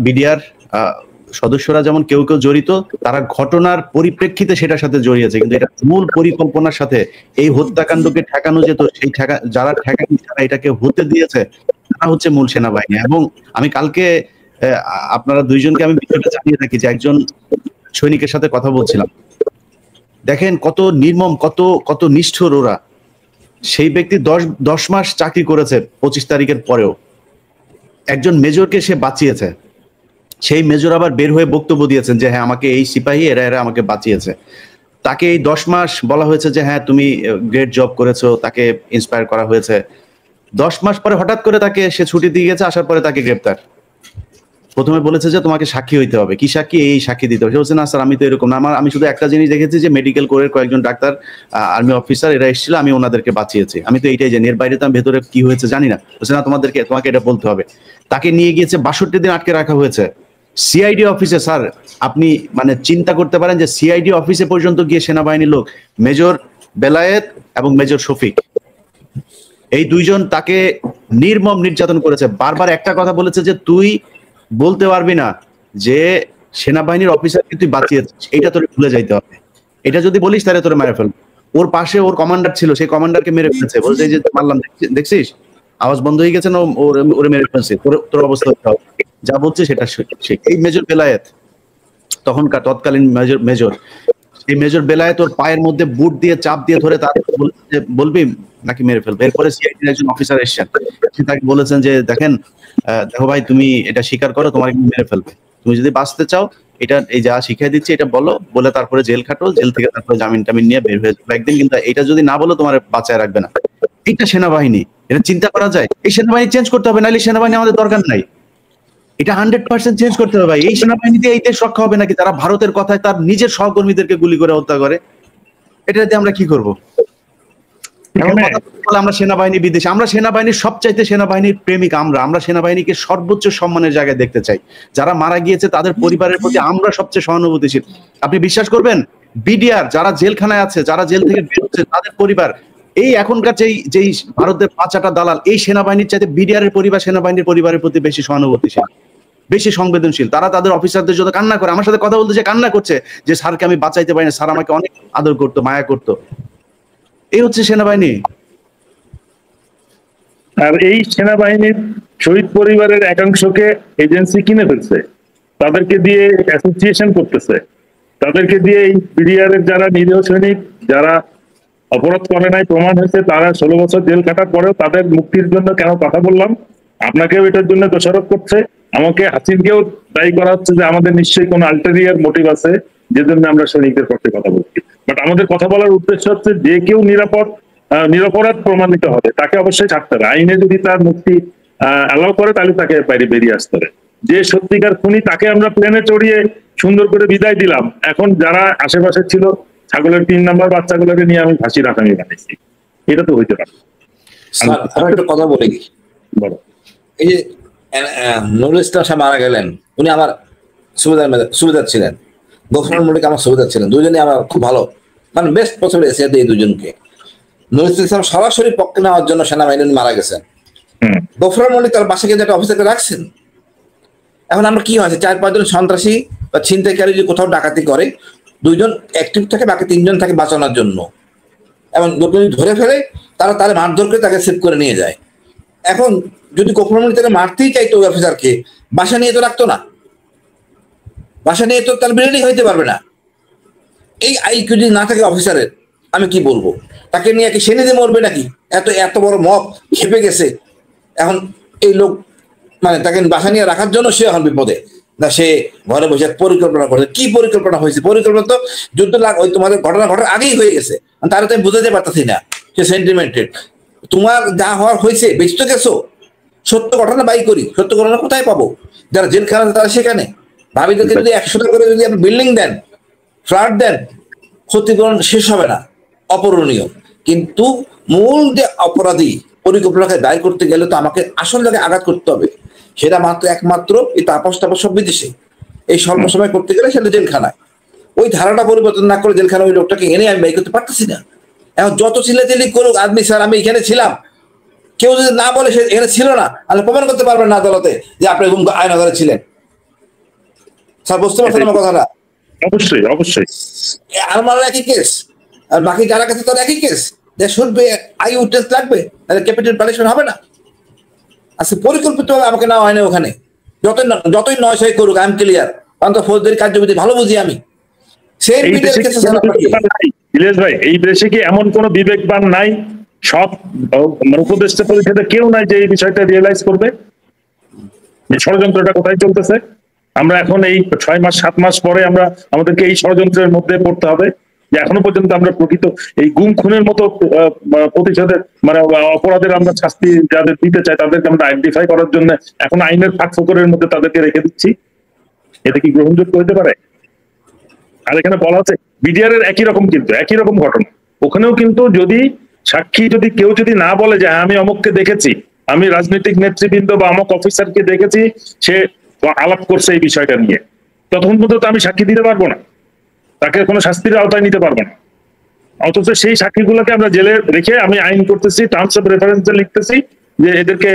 বিডিআর সদস্যরা যেমন কেউ কেউ জড়িত, তারা ঘটনার পরিপ্রেক্ষিতে সেটার সাথে জড়িয়েছে, কিন্তু এটা মূল পরিকল্পনার সাথে এই হত্যাকাণ্ডকে ঠেকানো যেত, সেই যারা ঠেকানো, যারা এটাকে হতে দিয়েছে, তারা হচ্ছে মূল সেনাবাহিনী। এবং আমি কালকে আপনারা দুইজনকে আমি বিষয়টা জানিয়ে রাখি যে একজন সৈনিকের সাথে কথা বলছিলাম, দেখেন কত নির্মম, কত নিষ্ঠুর ওরা। সেই ব্যক্তি 10 মাস চাকরি করেছে 25 তারিখের পরেও, একজন মেজরকে সে বাঁচিয়েছে। সেই মেজর আবার বের হয়ে বক্তব্য দিয়েছেন যে হ্যাঁ আমাকে এই সিপাহী এরা আমাকে বাঁচিয়েছে। তাকে এই 10 মাস বলা হয়েছে যে হ্যাঁ তুমি গ্রেট জব করেছো, তাকে ইন্সপায়ার করা হয়েছে। 10 মাস পরে হঠাৎ করে তাকে সে ছুটি দিয়ে গেছে, আসার পরে তাকে গ্রেপ্তার। প্রথমে বলেছে যে তোমাকে সাক্ষী হইতে হবে, কি সাক্ষী? এই সাক্ষী দিতে হবে। সে বলছে না স্যার আমি তো এরকম না, আমি শুধু একটা জিনিস দেখেছি যে মেডিকেল কোরের কয়েকজন ডাক্তার, আর্মি অফিসার এরা এসেছিল, আমি ওনাদেরকে বাঁচিয়েছি, আমি তো এইটাই জানি, এর বাইরে তো আমি ভেতরে কি হয়েছে জানি না। বলছে না তোমাকে এটা বলতে হবে। তাকে নিয়ে গিয়েছে 62 দিন আটকে রাখা হয়েছে সিআইডি অফিসে। স্যার আপনি মানে চিন্তা করতে পারেন যে সিআইডি অফিসে পর্যন্ত গিয়ে সেনাবাহিনীর লোক, মেজর বেলায়েত এবং মেজর শফিক, এই দুইজন তাকে নির্মম নির্যাতন করেছে। বারবার একটা কথা বলেছে যে তুই বলতে পারবি না যে সেনাবাহিনীর অফিসারকে তুই বাঁচিয়েছিস, এইটা তোর ভুলে যাইতে হবে। এটা যদি বলিস তাহলে তোরে মেরে ফেলবো। ওর পাশে ওর কমান্ডার ছিল, সেই কমান্ডারকে মেরে ফেলেছে, বলছে যে মারলাম, দেখছিস আওয়াজ বন্ধ হয়ে গেছে না, ওরে মেরে ফেলছে, তোর অবস্থা যা বলছে সেটা। এই মেজর বেলায়েত তখনকার তৎকালীন মেজর এই মেজর বেলায় তোর পায়ের মধ্যে বুট দিয়ে চাপ দিয়ে ধরে তার বলবি নাকি মেরে ফেলবে। এরপরে সিআইডির একজন অফিসার এসেছেন, তাকে বলেছেন যে দেখেন দেখো ভাই তুমি এটা স্বীকার করো, তোমার মেরে ফেলবে, তুমি যদি বাঁচতে চাও এটা এই যা শিখিয়ে দিচ্ছি এটা বলো, বলে তারপরে জেল খাটো, জেল থেকে তারপরে জামিন টামিন নিয়ে বের হয়ে যাবে একদিন, কিন্তু এটা যদি না বলো তোমার বাঁচায় রাখবে না। এইটা সেনাবাহিনী, এটা চিন্তা করা যায়? এই সেনাবাহিনী চেঞ্জ করতে হবে, নাহলে সেনাবাহিনী আমাদের দরকার নাই। এটা 100% চেঞ্জ করতে হবে ভাই। এই সেনাবাহিনীতে এই দেশ রক্ষা হবে নাকি? তারা ভারতের কথায় তার নিজের সহকর্মীদেরকে গুলি করে হত্যা করে, এটা দিয়ে আমরা কি করবো? আমরা সেনাবাহিনী বিদেশে, আমরা সেনাবাহিনীর সবচাইতে সেনাবাহিনীর প্রেমিক, আমরা সেনাবাহিনীকে সর্বোচ্চ সম্মানের জায়গায় দেখতে চাই। যারা মারা গিয়েছে তাদের পরিবারের প্রতি আমরা সবচেয়ে সহানুভূতিশীল। আপনি বিশ্বাস করবেন, বিডিআর যারা জেলখানায় আছে, যারা জেল থেকে বের হচ্ছে, তাদের পরিবার এই এখনকার যেই ভারতের পাঁচাটা দালাল, এই সেনাবাহিনীর চাইতে বিডিআর এর পরিবার সেনাবাহিনীর পরিবারের প্রতি বেশি সহানুভূতিশীল, বেশি সংবেদনশীল। তারা তাদের অফিসারদের জন্য কান্না করে, আমার সাথে কথা বলতে যে কান্না করছে যে স্যারকে আমি বাঁচাইতে পারি না, স্যার আমাকে অনেক আদর করতো, মায়া করতো। এই হচ্ছে সেনাবাহিনী। আর এই সেনাবাহিনীর শহীদ পরিবারের একাংশকে এজেন্সি কিনে ফেলছে, তাদেরকে দিয়ে অ্যাসোসিয়েশন করতেছে, তাদেরকে দিয়ে এই বিডিআর এর যারা নিরীহ সৈনিক, যারা অপরাধ করে নাই, প্রমাণ হয়েছে, তারা 16 বছর জেল কাটার পরেও তাদের মুক্তির জন্য কেন কথা বললাম, আপনাকেও এটার জন্য দোষারোপ করছে, আমাকে হাসিনকেও দায়ী করা হচ্ছে যে আমাদের নিশ্চয়ই কোনো আলটেরিয়ার মোটিভ আছে যে জন্য আমরা সৈনিকদের পক্ষে কথা বলছি। বাট আমাদের কথা বলার উদ্দেশ্য হচ্ছে যে কেউ নিরপরাধ প্রমাণিত হবে তাকে অবশ্যই ছাড়তে হবে। আইনে যদি তার মুক্তি অ্যালাউ করে তাহলে তাকে বাইরে বেরিয়ে আসতে হবে। যে সত্যিকার খুনি তাকে আমরা প্লেনে চড়িয়ে সুন্দর করে বিদায় দিলাম, এখন যারা আশেপাশে ছিল ছাগলের 3 নম্বর বাচ্চাগুলোকে নিয়ে আমি ফাঁসির আসামি বানাইছি, এটা তো হইতে পারে। একটা কথা বলে কি, এই যে নুরুল ইসলাম সাহেব মারা গেলেন, উনি আমার সুবিধার ছিলেন, গফরুল মল্লিক আমার সুবিধার ছিলেন, দুজনই আমার খুব ভালো, মানে বেস্ট পসিবল এসে এই দুজনকে। নুরুল ইসলাম সরাসরি পক্ষে নেওয়ার জন্য সেনাবাহিনী মারা গেছেন, গফরুল মল্লিক তার বাসাকে একটা অফিসারকে রাখছেন। এখন আমরা কি হয়েছে, 4-5 জন সন্ত্রাসী বা ছিনতাইকারী যদি কোথাও ডাকাতি করে, 2 জন অ্যাক্টিভ থাকে, বাকি 3 জন থাকে বাঁচানোর জন্য, এবং যদি ধরে ফেলে তারা তাহলে মারধর করে তাকে সেভ করে নিয়ে যায়। এখন যদি গফরুল মল্লিক তাকে মারতেই চাইতো ওই অফিসারকে, বাসা নিয়ে তো রাখতো না, বাসা নিয়ে তো তার বিরোধী হইতে পারবে না। এই আইকিউ যদি না থাকে অফিসারের, আমি কি বলবো, তাকে নিয়ে কি সে নিজে মরবে নাকি? এত বড় মব খেপে গেছে, এখন এই লোক মানে তাকে বাসা নিয়ে রাখার জন্য সে এখন বিপদে না, সে ঘরে বসে পরিকল্পনা করে। কি পরিকল্পনা হয়েছে? পরিকল্পনা তো যুদ্ধ ওই তোমাদের ঘটনা ঘটার আগেই হয়ে গেছে, তারা তো আমি বুঝাতে পারতেছি না, সে সেন্টিমেন্টেড। তোমার যা হওয়ার হয়েছে, বেঁচে তো গেছো, সত্য ঘটনা বাই করি, সত্য ঘটনা কোথায় পাবো? যারা জেলখানা তারা সেখানে। ভাবিদেরকে যদি 100টা করে যদি আপনি বিল্ডিং দেন, ফ্ল্যাট দেন, ক্ষতিপূরণ শেষ হবে না, অপূরণীয়। কিন্তু মূল যে অপরাধী পরিকল্পনাকে দায়ের করতে গেলে তো আমাকে আসল জায়গায় আঘাত করতে হবে, সেটা একমাত্র এই তাপস সব বিদেশে এই স্বল্প সময় করতে গেলে সেটা জেলখানায়। ওই ধারাটা পরিবর্তন না করে জেলখানা ওই লোকটাকে এনে আমি বাই করতে পারতেছি না। এখন যত চিল্লাচিল্লি করুক আদমি, স্যার আমি এখানে ছিলাম, কেউ যদি না বলে সে এখানে ছিল না, তাহলে প্রমাণ করতে পারবেন না আদালতে যে আপনি আয়নাঘরে ছিলেন। স্যার বুঝতে পারছেন আমার কথাটা? অবশ্যই অবশ্যই। আর আমার একই কেস, আর বাকি যারা কাছে তার একই কেস, যে শুনবে আই উইটনেস লাগবে, তাহলে ক্যাপিটাল পানিশমেন্ট হবে না। আচ্ছা পরিকল্পিতভাবে আমাকে নেওয়া হয় না ওখানে, যতই নয় সই করুক, আই এম ক্লিয়ার, কারণ তো ফৌজদারি কার্যবিধি ভালো বুঝি আমি। সেই ভাই এই দেশে কি এমন কোন বিবেকবান নাই, সব উপদেষ্টা পরিষদে কেউ নাই যে এই বিষয়টা রিয়েলাইজ করবে ষড়যন্ত্রটা কোথায় চলতেছে? আমরা এখন এই 6 মাস 7 মাস পরে আমরা আমাদেরকে এই ষড়যন্ত্রের মধ্যে পড়তে হবে যে এখনো পর্যন্ত আমরা প্রকৃত এই গুম খুনের মতো প্রতিশোধের মানে অপরাধের আমরা শাস্তি যাদের দিতে চাই তাদেরকে আমরা আইডেন্টিফাই করার জন্য এখন আইনের ফাঁকফোকরের মধ্যে তাদেরকে রেখে দিচ্ছি। এটা কি গ্রহণযোগ্য হতে পারে? আর এখানে বলা হচ্ছে বিডিআর এর একই রকম, কিন্তু একই রকম ঘটনা ওখানেও কিন্তু যদি সাক্ষী যদি কেউ যদি না বলে যে আমি অমুককে দেখেছি, আমি রাজনৈতিক নেতৃবৃন্দ বা অমুক অফিসারকে দেখেছি, সে আলাপ করছে এই বিষয়টা নিয়ে, ততক্ষণ পর্যন্ত আমি সাক্ষী দিতে পারবো না, তাকে কোনো শাস্তির আওতায় নিতে পারবো না। অথচ সেই সাক্ষীগুলোকে আমরা জেলে রেখে আমি আইন করতেছি, টার্মস অফ রেফারেন্সে লিখতেছি যে এদেরকে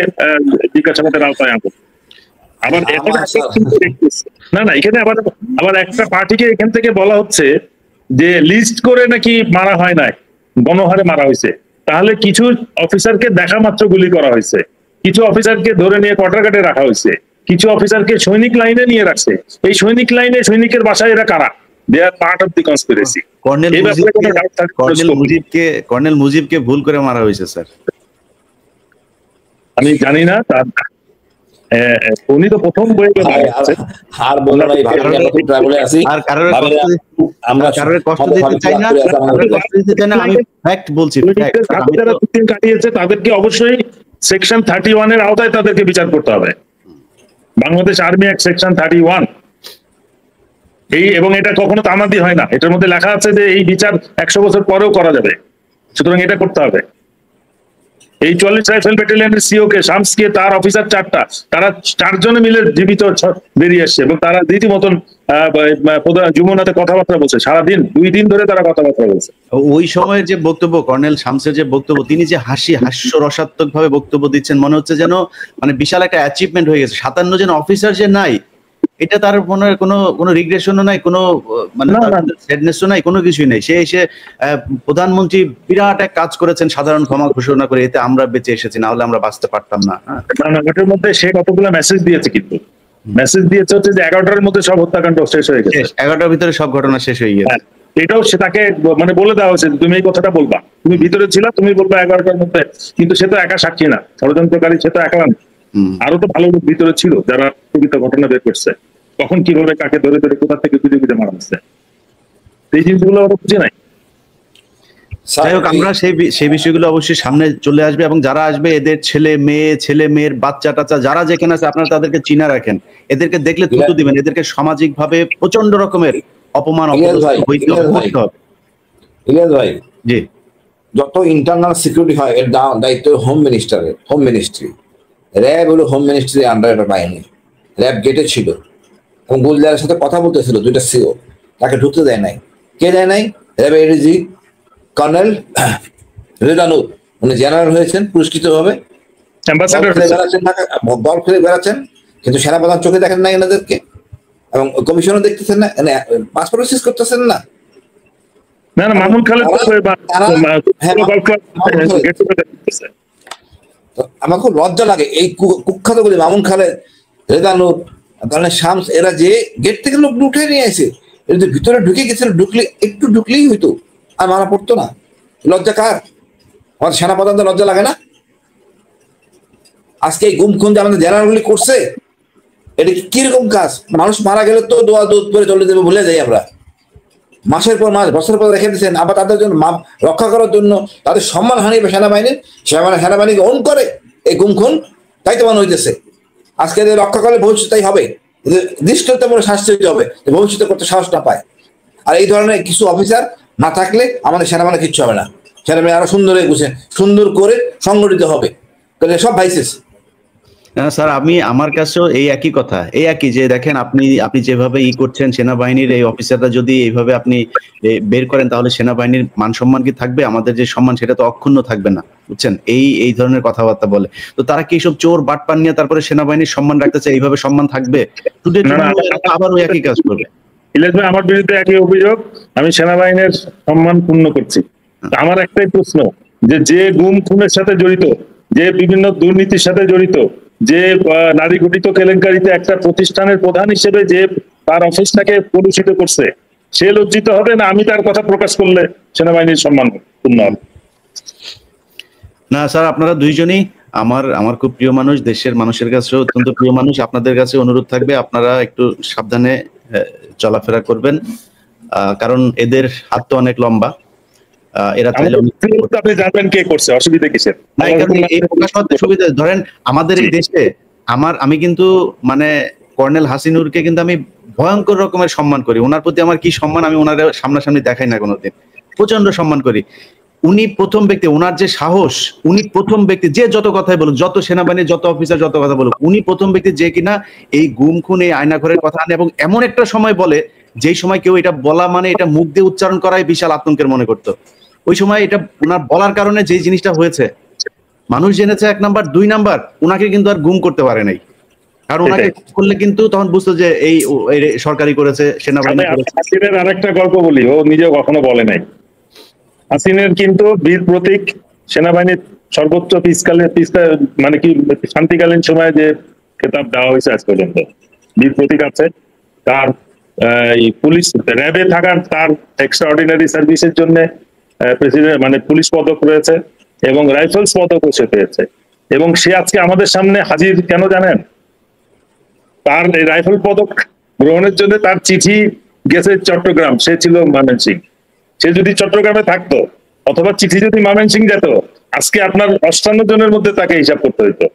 জিজ্ঞাসাবাদের আওতায় আনবো। আবার না এখানে আবার একটা পার্টিকে এখান থেকে বলা হচ্ছে যে লিস্ট করে নাকি মারা হয় নাই, গণহারে মারা হয়েছে। তাহলে কিছু অফিসারকে দেখা মাত্র গুলি করা হয়েছে, কিছু অফিসারকে ধরে নিয়ে কোয়ার্টার কাটে রাখা হয়েছে, কিছু অফিসারকে সৈনিক লাইনে নিয়ে রাখছে। এই সৈনিক লাইনে সৈনিকের বাসায় এরা কারা? They are part of the conspiracy. Colonel মুজিবকে ভুল করে মারা হয়েছে স্যার। আমি জানি না, তার উনি তো প্রথম বই আর বলো না, ট্রাভেলে আছি, আর আমরা কারোর কষ্ট দিতে চাই না, আমি ফ্যাক্ট বলছি। কাটিয়েছে তাদেরকে অবশ্যই সেকশন 31 এর আওতায় তাদেরকে বিচার করতে হবে। বাংলাদেশ আর্মি অ্যাক্ট সেকশন 31 এবং এটা কখনো তামাদি হয় না, এটার মধ্যে লেখা আছে যে এই বিচার 100 বছর পরেও করা যাবে, সুতরাং এটা করতে হবে। এই 44 রাইফেল ব্যাটালিয়নের সিও কে, শামসকে, তার অফিসার 4টা, তারা 4 জনে মিলে জীবিত বেরিয়ে এসছে এবং তারা রীতিমতন যমুনাতে কথাবার্তা বলছে সারাদিন, 2 দিন ধরে তারা কথাবার্তা বলছে। ওই সময়ের যে বক্তব্য, কর্নেল শামসের যে বক্তব্য, তিনি যে হাস্যরসাত্মক ভাবে বক্তব্য দিচ্ছেন, মনে হচ্ছে যেন মানে বিশাল একটা অ্যাচিভমেন্ট হয়ে গেছে। 57 জন অফিসার যে নাই, এটা তার মনে কোনো রিগ্রেশনও নাই, কোনো মানে স্যাডনেসও নাই, কোনো কিছুই নাই। সে এসে প্রধানমন্ত্রী বিরাট এক কাজ করেছেন, সাধারণ ক্ষমা ঘোষণা করে, এতে আমরা বেঁচে এসেছি, না হলে আমরা বাঁচতে পারতাম না। এটার মধ্যে সে কতগুলো মেসেজ দিয়েছে, কিন্তু মেসেজ দিয়েছে হচ্ছে যে 11টার মধ্যে সব হত্যাকাণ্ড শেষ হয়ে গেছে, 11টার ভিতরে সব ঘটনা শেষ হয়ে গেছে। এটাও সে তাকে মানে বলে দেওয়া হয়েছে, তুমি এই কথাটা বলবা, তুমি ভিতরে ছিলা, তুমি বলবা 11টার মধ্যে। কিন্তু সে তো একা সাক্ষী না, ষড়যন্ত্রকারী সে তো একা না, আরো তো ভালো লোক ভিতরে ছিল যারা প্রকৃত ঘটনা বের করছে, কখন কিভাবে কাকে ধরে ধরে কোথা থেকে খুঁজে খুঁজে মারা হচ্ছে, এই জিনিসগুলো ওরা বুঝে নাই। যাই হোক, আমরা সেই বিষয়গুলো অবশ্যই সামনে চলে আসবে, এবং যারা আসবে এদের ছেলে মেয়ের বাচ্চা টাচ্চা যারা যেখানে আছে, আপনারা তাদেরকে চিনা রাখেন, এদেরকে দেখলে থুতু দিবেন, এদেরকে সামাজিক ভাবে প্রচন্ড রকমের অপমান ইলিয়াস ভাই, জি, যত ইন্টারনাল সিকিউরিটি হয় এর দায়িত্ব হোম মিনিস্ট্রি। র্যাব হলো হোম মিনিস্ট্রি আন্ডার একটা বাহিনী। র্যাব গেটে ছিল এবং গুলজারের সাথে কথা বলতেছিল 2টা সিও, তাকে ঢুকতে দেয় নাই। কে দেয় নাই? র্যাবের এডিজি কর্নেল রেদানুর, উনি জেনারেল হয়েছেন পুরস্কৃত ভাবে, বল খেলে বেড়াচ্ছেন, কিন্তু সেনাপ্রধান চোখে দেখেন না এনাদেরকে, এবং কমিশনও দেখতেছেন না, পাসপোর্ট রিসিভ করতেছেন না। মামুন খালেদ আমার খুব লজ্জা লাগে, এই কুখ্যাত গুলি মামুন খালেদ, রেদানুর, কর্নেল শামস, এরা যে গেট থেকে লোক উঠে নিয়ে আসে, এরা যে ভিতরে ঢুকে গেছিল, একটু ঢুকলেই হইতো, আর মারা পড়তো না। লজ্জা কার? আমাদের সেনাপ্রধানদের লজ্জা লাগে না? আজকে এই গুম খুন যে আমাদের জেনারেলগুলি করছে, এটা কিরকম কাজ? মানুষ মারা গেলে তো দোয়া দুধ করে চলে যাবে, ভুলে যাই আমরা। মাসের পর মাস, বছরের পর রেখে দিচ্ছেন, আবার তাদের জন্য রক্ষা করার জন্য তাদের সম্মান হানি সেনাবাহিনীর, সেনাবাহিনীকে অন করে এই গুম খুন, তাই তো মনে হইতেছে। আজকে এদের রক্ষা করলে ভবিষ্যৎ তাই হবে, দৃষ্টান্তমূলক শাস্তি হতে হবে, ভবিষ্যতে করতে সাহস না পায়। আর এই ধরনের কিছু অফিসার না থাকলে আমাদের সেনাবাহিনী কিচ্ছু হবে না। সেনাবাহিনী আরো সুন্দর করে সংগঠিত হবে, সব ভাইসেস। স্যার, আমার কাছেও এই একই কথা, এই একই যে দেখেন, আপনি যেভাবে করছেন, সেনাবাহিনীর এই অফিসাররা যদি এইভাবে আপনি বের করেন, তাহলে সেনাবাহিনীর মান সম্মান কি থাকবে? আমাদের যে সম্মান, সেটা তো অক্ষুণ্ণ থাকবে না, বুঝছেন? এই ধরনের কথাবার্তা বলে তো তারা কি সব চোর বাটপান নিয়ে তারপরে সেনাবাহিনীর সম্মান রাখতে চায়? এইভাবে সম্মান থাকবে? আবার ওই একই কাজ করবে। ইলিয়াস ভাই, আমার বিরুদ্ধে একই অভিযোগ, আমি সেনাবাহিনীর সম্মান পূর্ণ করছি। আমার একটাই প্রশ্ন, যে গুম খুনের সাথে জড়িত, যে বিভিন্ন দুর্নীতির সাথে জড়িত, যে নারী ঘটিত কেলেঙ্কারিতে একটা প্রতিষ্ঠানের প্রধান হিসেবে যে তার অফিসটাকে কলুষিত করছে, সে লজ্জিত হবে না আমি তার কথা প্রকাশ করলে সেনাবাহিনীর সম্মান পূর্ণ হবে? না স্যার, আপনারা দুইজনই আমার খুব প্রিয় মানুষ, দেশের মানুষের কাছেও অত্যন্ত প্রিয় মানুষ। আপনাদের কাছে অনুরোধ থাকবে, আপনারা একটু সাবধানে চলাফেরা করবেন, কারণ এদের হাত তো অনেক লম্বা। এরা আপনি জানবেন কে করছে, অসুবিধা কিসের? সুবিধা ধরেন আমাদের এই দেশে আমি কিন্তু মানে কর্নেল হাসিনুরকে কিন্তু আমি ভয়ঙ্কর রকমের সম্মান করি। ওনার প্রতি আমার কি সম্মান, আমি ওনার সামনাসামনি দেখাই না কোনোদিন, প্রচন্ড সম্মান করি। উনি প্রথম ব্যক্তি, ওনার যে সাহস, উনি প্রথম ব্যক্তি, যে যত কথাই বলুক, যত সেনাবাহিনীর যত অফিসার যত কথা বলুক, উনি প্রথম ব্যক্তি যে কিনা এই গুম খুন, এই আয়নাঘরের কথা আনে, এবং এমন একটা সময় বলে যেই সময় কেউ এটা বলা মানে এটা মুখ দিয়ে উচ্চারণ করাই বিশাল আতঙ্কের মনে করতো। ওই সময় এটা ওনার বলার কারণে যে জিনিসটা হয়েছে, মানুষ জেনেছে 1 নাম্বার, 2 নাম্বার, ওনাকে কিন্তু আর গুম করতে পারে নাই। আর ওনাকে করলে কিন্তু তখন বুঝতো যে এই সরকারি করেছে, সেনাবাহিনী করেছে। হাসিনের আরেকটা গল্প বলি, ও নিজেও কখনো বলে নাই। হাসিনের কিন্তু বীর প্রতীক, সেনাবাহিনীর সর্বোচ্চ মানে কি শান্তিকালীন সময়ে যে খেতাব দেওয়া হয়েছে আজ পর্যন্ত। বীর প্রতীক আছে, তার পুলিশ র্যাবে থাকার তার এক্সট্রাঅর্ডিনারি সার্ভিসের জন্য প্রেসিডেন্ট মানে পুলিশ পদক রয়েছে এবং রাইফেলস পদকও সে পেয়েছে। এবং সে আজকে আমাদের সামনে হাজির কেন জানেন? তার এই রাইফেল পদক গ্রহণের জন্য তার চিঠি গেছে চট্টগ্রাম, সে ছিল ময়মনসিংহ। সে যদি চট্টগ্রামে থাকতো অথবা চিঠি যদি ময়মনসিংহ যেত, আজকে আপনার 58 জনের মধ্যে তাকে হিসাব করতে হইতো।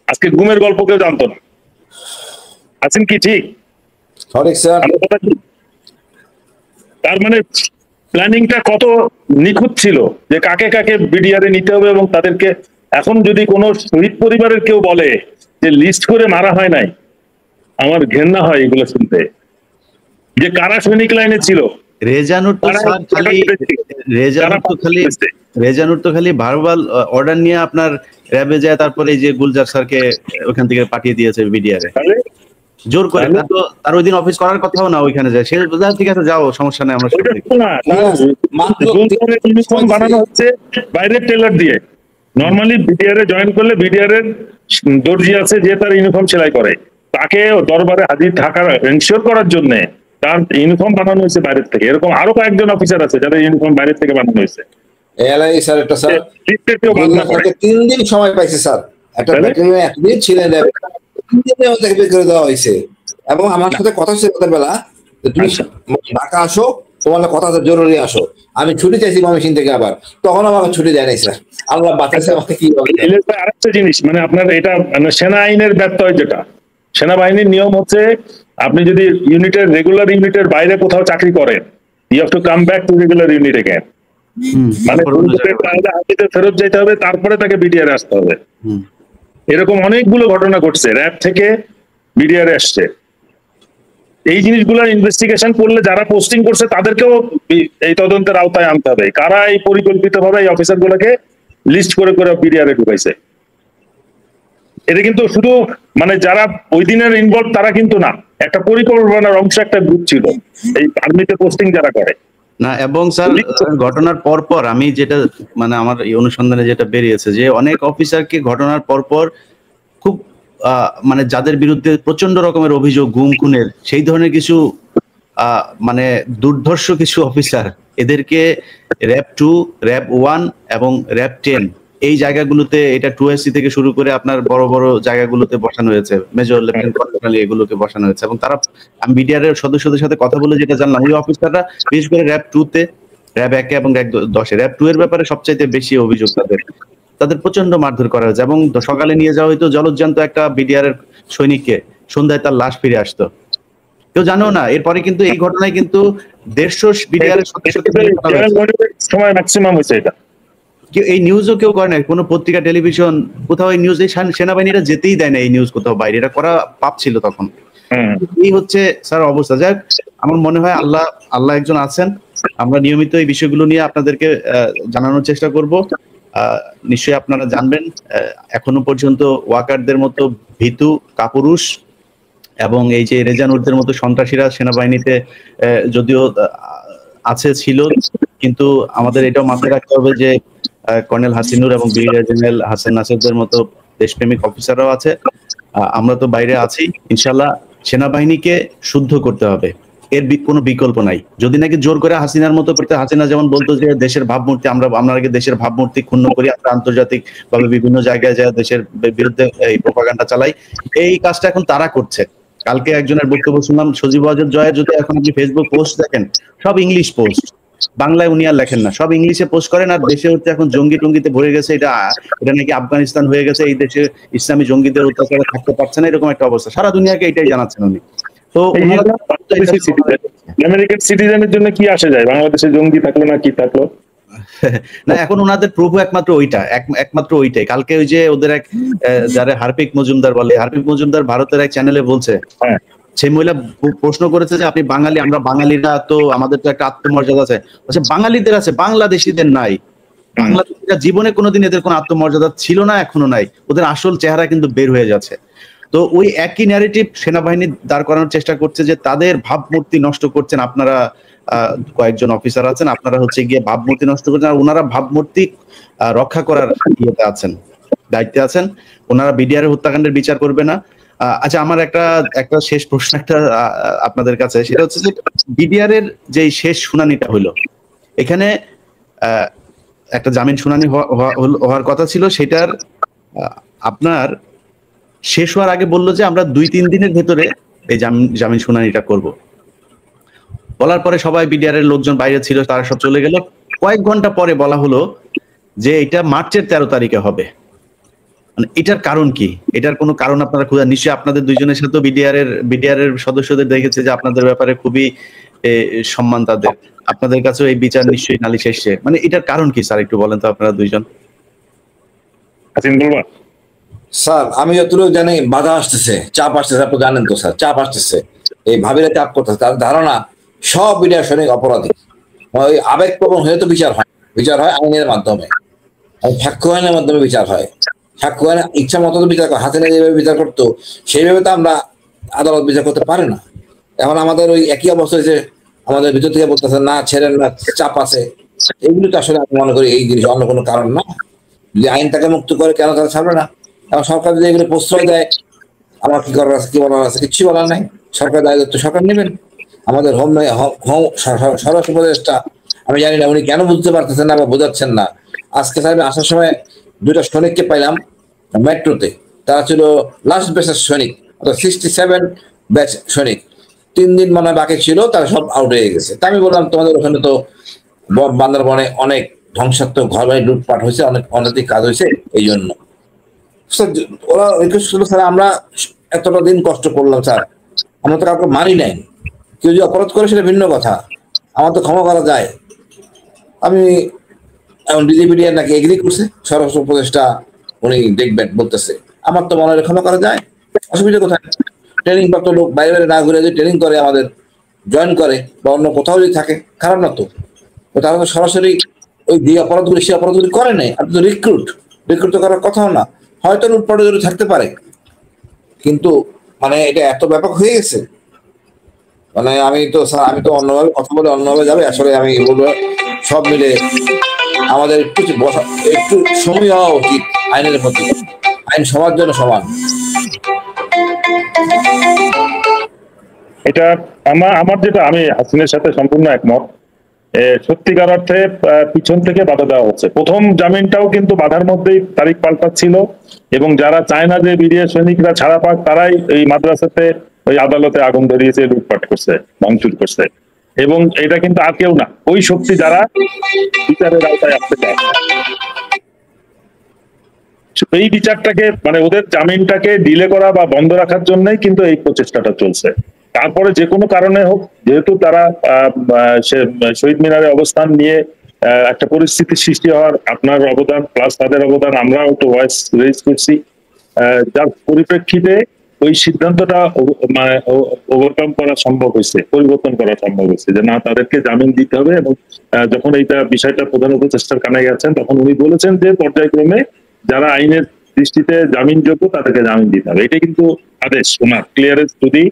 আজকে গুমের গল্প কেউ জানতো না। আছেন কি ঠিক? তার মানে প্ল্যানিংটা কত নিখুঁত ছিল যে কাকে কাকে বিডিআরে নিতে হবে এবং তাদেরকে। এখন যদি কোনো শহীদ পরিবারের কেউ বলে যে লিস্ট করে মারা হয় নাই, আমার ঘেন্না হয় এগুলো শুনতে, যে কারা সৈনিক লাইনে ছিল। রেজানুর তো খালি ভার্বাল অর্ডার নিয়ে আপনার র্যাবে যায়, তারপরে এই যে গুলজার স্যারকে ওখান থেকে পাঠিয়ে দিয়েছে বিডিআর জোর করে। তার ওই দিন অফিস করার কথাও না, ওইখানে যায় সে। ঠিক আছে, যাও, সমস্যা নেই, আমরা ইউনিফর্ম বানানো হচ্ছে বাইরের টেলার দিয়ে। নর্মালি বিডিআর এ জয়েন করলে বিডিআর এর দর্জি আছে যে তার ইউনিফর্ম সেলাই করে, তাকে দরবারে হাজির থাকার এনশিওর করার জন্য তার ইউনিফর্ম বানানো হয়েছে বাইরের থেকে। এরকম আরো কয়েকজন অফিসার আছে যাদের ইউনিফর্ম বাইরের থেকে বানানো হয়েছে। এএলআই স্যার একটা স্যার 3 দিন সময় পাইছে স্যার, একটা ব্যাটালিয়নে একদিন ছিলেন, 3 দিনের মধ্যে বের করে দেওয়া হয়েছে। এবং আমার সাথে কথা হচ্ছে বেলা তুমি ঢাকা আসো, তোমার কথা জরুরি আসো। আমি ছুটি চাইছি ময়মনসিংহ থেকে, আবার তখন আমাকে ছুটি দেয় নাই স্যার। আল্লাহ বাঁচাইছে আমাকে। কি আরেকটা জিনিস, মানে আপনার এটা মানে সেনা আইনের ব্যত্যয়, যেটা সেনাবাহিনীর নিয়ম হচ্ছে আপনি যদি ইউনিটের রেগুলার ইউনিটের বাইরে কোথাও চাকরি করেন, you have to come back to regular unit again. মানে ফেরত যেতে হবে, তারপরে তাকে বিডিআর আসতে হবে। এরকম অনেকগুলো ঘটনা ঘটছে, র্যাব থেকে বিডিআর আসছে। এই জিনিসগুলোর ইনভেস্টিগেশন করলে যারা পোস্টিং করছে তাদেরকেও এই তদন্তের আওতায় আনতে হবে। কারা এই পরিকল্পিতভাবে এই অফিসার গুলোকে লিস্ট করে করে বিডিআর এ ঢুকাইছে। এটা কিন্তু শুধু মানে যারা ওই দিনের ইনভলভ তারা কিন্তু না, একটা পরিকল্পনার অংশ, একটা গ্রুপ ছিল এই আর্মিতে পোস্টিং যারা করে না। এবং স্যার ঘটনার পরপর আমি যেটা মানে আমার এই অনুসন্ধানে যেটা বেরিয়েছে যে অনেক অফিসারকে ঘটনার পরপর খুব মানে যাদের বিরুদ্ধে প্রচন্ড রকমের অভিযোগ গুম খুনের, সেই ধরনের কিছু মানে দুর্ধর্ষ কিছু অফিসার, এদেরকে র্যাব 2, র্যাব 1 এবং র্যাব 10 এই জায়গাগুলোতে, এটা 2SC থেকে শুরু করে আপনার বড় বড় জায়গাগুলোতে বসানো হয়েছে, মেজর লেফটেন্যান্ট কর্নেল এগুলোকে বসানো হয়েছে। এবং তারা, আমি বিডিআর এর সদস্যদের সাথে কথা বলে যেটা জানলাম, ওই অফিসাররা বিশেষ করে র্যাব 2 তে, র্যাব 1 এবং র্যাব 10 র্যাব 2 এর ব্যাপারে সবচাইতে বেশি অভিযোগ তাদের প্রচন্ড মারধর করা হয়েছে। এবং সকালে নিয়ে যাওয়া হয়তো জলজ্জান্ত একটা বিডিআর এর সৈনিককে, সন্ধ্যায় তার লাশ ফিরে আসতো, কেউ জানো না। এরপরে কিন্তু এই ঘটনায় কিন্তু 150 বিডিআর এর সময় ম্যাক্সিমাম হয়েছে। এটা এই নিউজও কেউ করে না, কোনো পত্রিকা, টেলিভিশন, কোথাও এই নিউজ, এই সেনাবাহিনীরা যেতেই দেয় না এই নিউজ কোথাও বাইরে, এটা করা পাপ ছিল তখন। এই হচ্ছে স্যার অবস্থা। যাক, আমার মনে হয় আল্লাহ একজন আছেন। আমরা নিয়মিত এই বিষয়গুলো নিয়ে আপনাদেরকে জানানোর চেষ্টা করব। নিশ্চয়ই আপনারা জানবেন, এখনো পর্যন্ত ওয়াকারদের মতো ভীতু কাপুরুষ এবং এই যে রেজানুরদের মতো সন্ত্রাসীরা সেনাবাহিনীতে যদিও ছিল, কিন্তু আমাদের এটাও মাথায় রাখতে হবে যে কর্নেল হাসিনুর এবং ব্রিগেডিয়ার জেনারেল হাসান নাসিরদের মতো দেশপ্রেমিক অফিসাররাও আছে। আমরা তো বাইরে আছি, ইনশাল্লাহ সেনাবাহিনীকে শুদ্ধ করতে হবে, এর কোনো বিকল্প নাই। যদি নাকি জোর করে হাসিনার মতো করতে, হাসিনা যেমন বলতো যে দেশের ভাবমূর্তি, আমরা আগে দেশের ভাবমূর্তি ক্ষুণ্ণ করি, আমরা আন্তর্জাতিক ভাবে বিভিন্ন জায়গায় যা দেশের বিরুদ্ধে এই প্রোপাগান্ডা চালাই, এই কাজটা এখন তারা করছে। কালকে একজনের বক্তব্য শুনলাম, সজীব ওয়াজেদ জয়ের, যদি এখন আপনি ফেসবুক পোস্ট দেখেন সব ইংলিশ পোস্ট, বাংলায় উনি আর লেখেন না, সব ইংলিশে পোস্ট করেন। আর দেশে হচ্ছে এখন জঙ্গি টঙ্গিতে ভরে গেছে, এটা নাকি আফগানিস্তান হয়ে গেছে, এই দেশে ইসলামী জঙ্গিদের অত্যাচারে থাকতে পারছে না, এরকম একটা অবস্থা। সারা দুনিয়াকে এটাই জানাচ্ছেন উনি। তো আমেরিকান সিটিজেনের জন্য কি আসে যায়, বাংলাদেশে জঙ্গি থাকলো না কি থাকলো না, এখন ওনাদের প্রভু একমাত্র ওইটাই। কালকে ওই যে ওদের এক যারা হার্পিক মজুমদার বলে, হার্পিক মজুমদার ভারতের এক চ্যানেলে বলছে, সেই মহিলা প্রশ্ন করেছে যে আপনি বাঙালি, আমরা বাঙালিরা তো আমাদের তো একটা আত্মমর্যাদা আছে। আচ্ছা, বাঙালিদের আছে, বাংলাদেশিদের নাই। বাংলাদেশিরা জীবনে কোনোদিন এদের কোনো আত্মমর্যাদা ছিল না, এখনো নাই। ওদের আসল চেহারা কিন্তু বের হয়ে যাচ্ছে। তো ওই একই ন্যারেটিভ সেনাবাহিনী দাঁড় করানোর চেষ্টা করছে যে তাদের ভাবমূর্তি নষ্ট করছেন আপনারা, কয়েকজন অফিসার আছেন, আপনারা হচ্ছে গিয়ে ভাবমূর্তি নষ্ট করছেন, আর ওনারা ভাবমূর্তি রক্ষা করার ইয়েতে আছেন, দায়িত্বে আছেন। ওনারা বিডিআর হত্যাকাণ্ডের বিচার করবে না, আচ্ছা, আমার একটা একটা শেষ প্রশ্ন একটা আপনাদের কাছে, সেটা হচ্ছে যে বিডিআর এর যে শেষ শুনানিটা হলো, এখানে একটা জামিন শুনানি হওয়ার কথা ছিল, সেটার আপনার শেষ হওয়ার আগে বললো যে আমরা 2-3 দিনের ভেতরে এই জামিন শুনানিটা করব। বলার পরে সবাই বিডিআর এর লোকজন বাইরে ছিল, তারা সব চলে গেল। কয়েক ঘন্টা পরে বলা হলো যে এটা মার্চের 13 তারিখে হবে। মানে এটার কারণ কি? এটার কোনো কারণ আপনারা খুঁজে, নিশ্চয়ই আপনাদের দুইজনের সাথে বিডিআর এর সদস্যদের দেখেছে যে আপনাদের ব্যাপারে খুবই সম্মান তাদের, আপনাদের কাছেও এই বিচার নিশ্চয়ই নালিশ এসছে। মানে এটার কারণ কি স্যার, একটু বলেন তো আপনারা দুইজন। স্যার আমি যতটুকু জানি বাধা আসতেছে, চাপ আসতেছে, আপনি জানেন তো স্যার, চাপ আসতেছে, এই ভাবিরা চাপ করতেছে। তার ধারণা সব বিডিআর সৈনিক অপরাধী, ওই আবেগপ্রবণ হয়ে তো বিচার হয়, বিচার হয় আইনের মাধ্যমে, সাক্ষ্য আইনের মাধ্যমে বিচার হয়। সাক্ষ্য আইনে ইচ্ছা মতো তো বিচার করে, হাসিনা যেভাবে বিচার করতো সেইভাবে তো আমরা আদালত বিচার করতে পারে না। এখন আমাদের ওই একই অবস্থা হয়েছে, আমাদের ভিতর থেকে বলতেছে না ছেড়েন না, চাপ আছে। এগুলো তো আসলে আমি মনে করি এই জিনিস অন্য কোনো কারণ না। যদি আইন তাকে মুক্ত করে কেন তারা ছাড়বে না? এখন সরকার যদি এগুলো প্রশ্রয় দেয়, আমার কি করার আছে, কি বলার আছে, কিচ্ছু বলার নাই। সরকার দায়িত্ব সরকার নেবেন। আমাদের হোম স্বরাষ্ট্র উপদেষ্টা, আমি জানি না উনি কেন বুঝতে পারতেছেন না বা বোঝাচ্ছেন না। আজকে স্যার আসার সময় 2টা সৈনিককে পাইলাম মেট্রোতে, তারা ছিল লাস্ট ব্যাচের সৈনিক, 67 ব্যাচ সৈনিক। 3 দিন মনে হয় বাকি ছিল, তারা সব আউট হয়ে গেছে। তা আমি বললাম তোমাদের ওখানে তো বান্দরবনে অনেক ধ্বংসাত্মক ঘর বাড়ি লুটপাট হয়েছে, অনেক অনৈতিক কাজ হয়েছে, এই জন্য ওরা রিকোয়েস্ট করলো স্যার আমরা এতটা দিন কষ্ট করলাম স্যার, আমরা তো কাউকে মারি নাই, কেউ যদি অপরাধ করে সেটা ভিন্ন কথা, আমার তো ক্ষমা করা যায়। আমি এখন ডিজিপিডিআর নাকি এগ্রি করছে, স্বরাষ্ট্র উপদেষ্টা উনি দেখবেন বলতেছে, আমার তো মনে হয় ক্ষমা করা যায়, অসুবিধা কোথায়? ট্রেনিং প্রাপ্ত লোক বাইরে বাইরে না ঘুরে যদি ট্রেনিং করে, আমাদের জয়েন করে বা অন্য কোথাও যদি থাকে, খারাপ না তো। তারা তো সরাসরি ওই যে অপরাধগুলি সে অপরাধগুলি করে নাই। আপনি তো রিক্রুট করার কথাও না, হয়তো লুটপাটে যদি থাকতে পারে, কিন্তু মানে এটা এত ব্যাপক হয়ে গেছে। মানে আমি তো অন্যভাবে কথা বলে অন্যভাবে যাবে। আসলে আমি বলবো সব মিলে আমাদের একটু সময় হওয়া উচিত আইনের প্রতি। আইন সবার জন্য সমান। এটা আমার যেটা, আমি হাসিনের সাথে সম্পূর্ণ একমত। সত্যিকার অর্থে পিছন থেকে বাধা দেওয়া হচ্ছে। প্রথম জামিনটাও কিন্তু বাধার মধ্যেই তারিখ পাল্টাচ্ছিল, এবং যারা চায় না যে বিডিআর সৈনিকরা ছাড়া পাক, তারাই এই মাদ্রাসাতে ওই আদালতে আগুন ধরিয়েছে, লুটপাট করছে, ভাঙচুর করছে। এবং এটা কিন্তু আর কেউ না, ওই শক্তি যারা বিচারের আওতায় আসতে চায়। এই বিচারটাকে মানে ওদের জামিনটাকে ডিলে করা বা বন্ধ রাখার জন্যই কিন্তু এই প্রচেষ্টাটা চলছে। তারপরে যে কোনো কারণে হোক, যেহেতু তারা শহীদ মিনারে অবস্থান নিয়ে একটা পরিস্থিতি সৃষ্টি হওয়ার, আপনার অবদান প্লাস তাদের অবদান, আমরাও একটু ভয়েস রেজ করছি, যার পরিপ্রেক্ষিতে ওই সিদ্ধান্তটা মানে ওভারকাম করা সম্ভব হয়েছে, পরিবর্তন করা সম্ভব হয়েছে, যে না তাদেরকে জামিন দিতে হবে। এবং যখন এইটা বিষয়টা প্রধান উপদেষ্টার কানে গেছেন, তখন উনি বলেছেন যে পর্যায়ক্রমে যারা আইনের দৃষ্টিতে জামিনযোগ্য তাদেরকে জামিন দিতে হবে। এটা কিন্তু আদেশ ওনার, clearance to the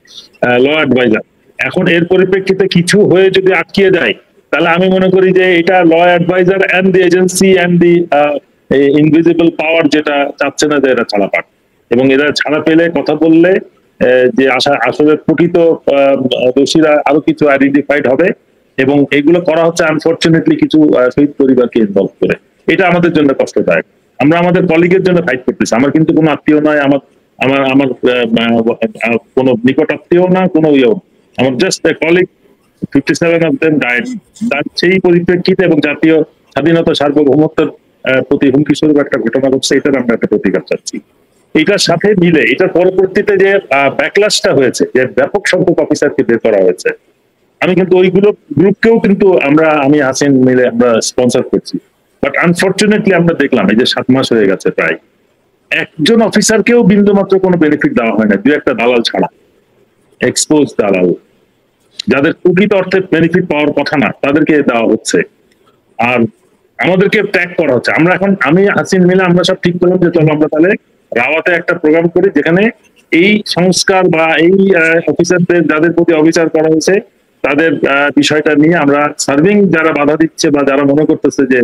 law adviser. এখন এর পরিপ্রেক্ষিতে কিছু হয়ে যদি আটকিয়ে যায়, তাহলে আমি মনে করি যে এটা law adviser and the agency and the invisible power যেটা চাচ্ছে না যে এরা ছাড়া পাক, এবং এরা ছাড়া পেলে কথা বললে যে আসলে প্রকৃত দোষীরা আরো কিছু আইডেন্টিফাইড হবে। এবং এগুলো করা হচ্ছে আনফরচুনেটলি কিছু শহীদ পরিবারকে ইনভলভ করে। এটা আমাদের জন্য কষ্টদায়ক। আমরা আমাদের কলিগের জন্য ফাইট করতেছি। আমার কিন্তু কোনো আত্মীয় নয়, আমার আমার আমার কোনো নিকট আত্মীয় না, কোনো ইয়েও, আমার just colleague, 57 of them died। তার সেই পরিপ্রেক্ষিতে এবং জাতীয় স্বাধীনতা সার্বভৌমত্বের প্রতি হুমকি স্বরূপ একটা ঘটনা ঘটছে, এটার আমরা একটা প্রতিকার চাচ্ছি। এটার সাথে মিলে এটার পরবর্তীতে যে ব্যাকলাশটা হয়েছে, যে ব্যাপক সংখ্যক অফিসারকে বের করা হয়েছে, আমি কিন্তু ওইগুলো গ্রুপকেও কিন্তু আমি হাসিন মিলে আমরা স্পন্সর করছি। বাট আনফরচুনেটলি আমরা দেখলাম এই যে 7 মাস হয়ে গেছে প্রায়, একজন অফিসারকেও বিন্দু মাত্র কোনো বেনিফিট দেওয়া হয় না, 2-1টা দালাল ছাড়া, এক্সপোজ দালাল, যাদের প্রকৃত অর্থে বেনিফিট পাওয়ার কথা না, তাদেরকে দেওয়া হচ্ছে। আর আমাদেরকে ট্যাগ করা হচ্ছে। আমরা এখন আমি হাসিন মিলে আমরা সব ঠিক করলাম যে চলো আমরা তাহলে রাওয়াতে একটা প্রোগ্রাম করি, যেখানে এই সংস্কার বা এই অফিসারদের যাদের প্রতি অবিচার করা হয়েছে তাদের বিষয়টা নিয়ে আমরা সার্ভিং যারা বাধা দিচ্ছে বা যারা মনে করতেছে যে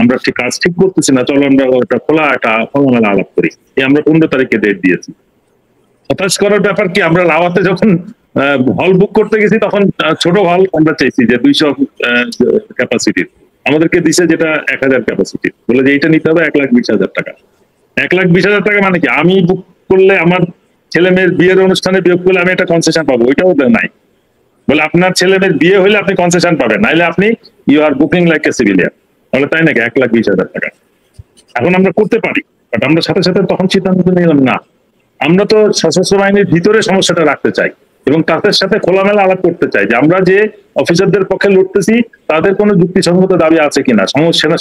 আমরা কাজ ঠিক করতেছি না, চলো আমরা একটা খোলামেলা আলাপ করি। এই আমরা 15 তারিখে ডেট দিয়েছি। হতাশ করার ব্যাপার কি, আমরা লাওয়াতে যখন হল বুক করতে গেছি তখন ছোট হল আমরা চাইছি যে 200 ক্যাপাসিটির, আমাদেরকে দিছে যেটা 1000 ক্যাপাসিটির, বলে যে এটা নিতে হবে 1,20,000 টাকা। 1,20,000 টাকা মানে কি, আমি বুক করলে আমার ছেলে মেয়ের বিয়ের অনুষ্ঠানে বিয়োগ করলে আমি একটা কনসেশন পাবো, ওইটাও নাই। বলে আপনার ছেলে মেয়ের বিয়ে হলে আপনি কনসেশন পাবেন, নাইলে আপনি you are booking like a civilian. বলে তাই নাকি, 1,20,000 টাকা। এখন আমরা করতে পারি, বাট আমরা সাথে সাথে তখন সিদ্ধান্ত নিলাম না, আমরা তো সশস্ত্র বাহিনীর ভিতরে সমস্যাটা রাখতে চাই এবং তাদের সাথে খোলামেলা আলাপ করতে চাই যে আমরা যে অফিসারদের পক্ষে লড়তেছি তাদের কোনো যুক্তিসঙ্গত দাবি আছে কিনা,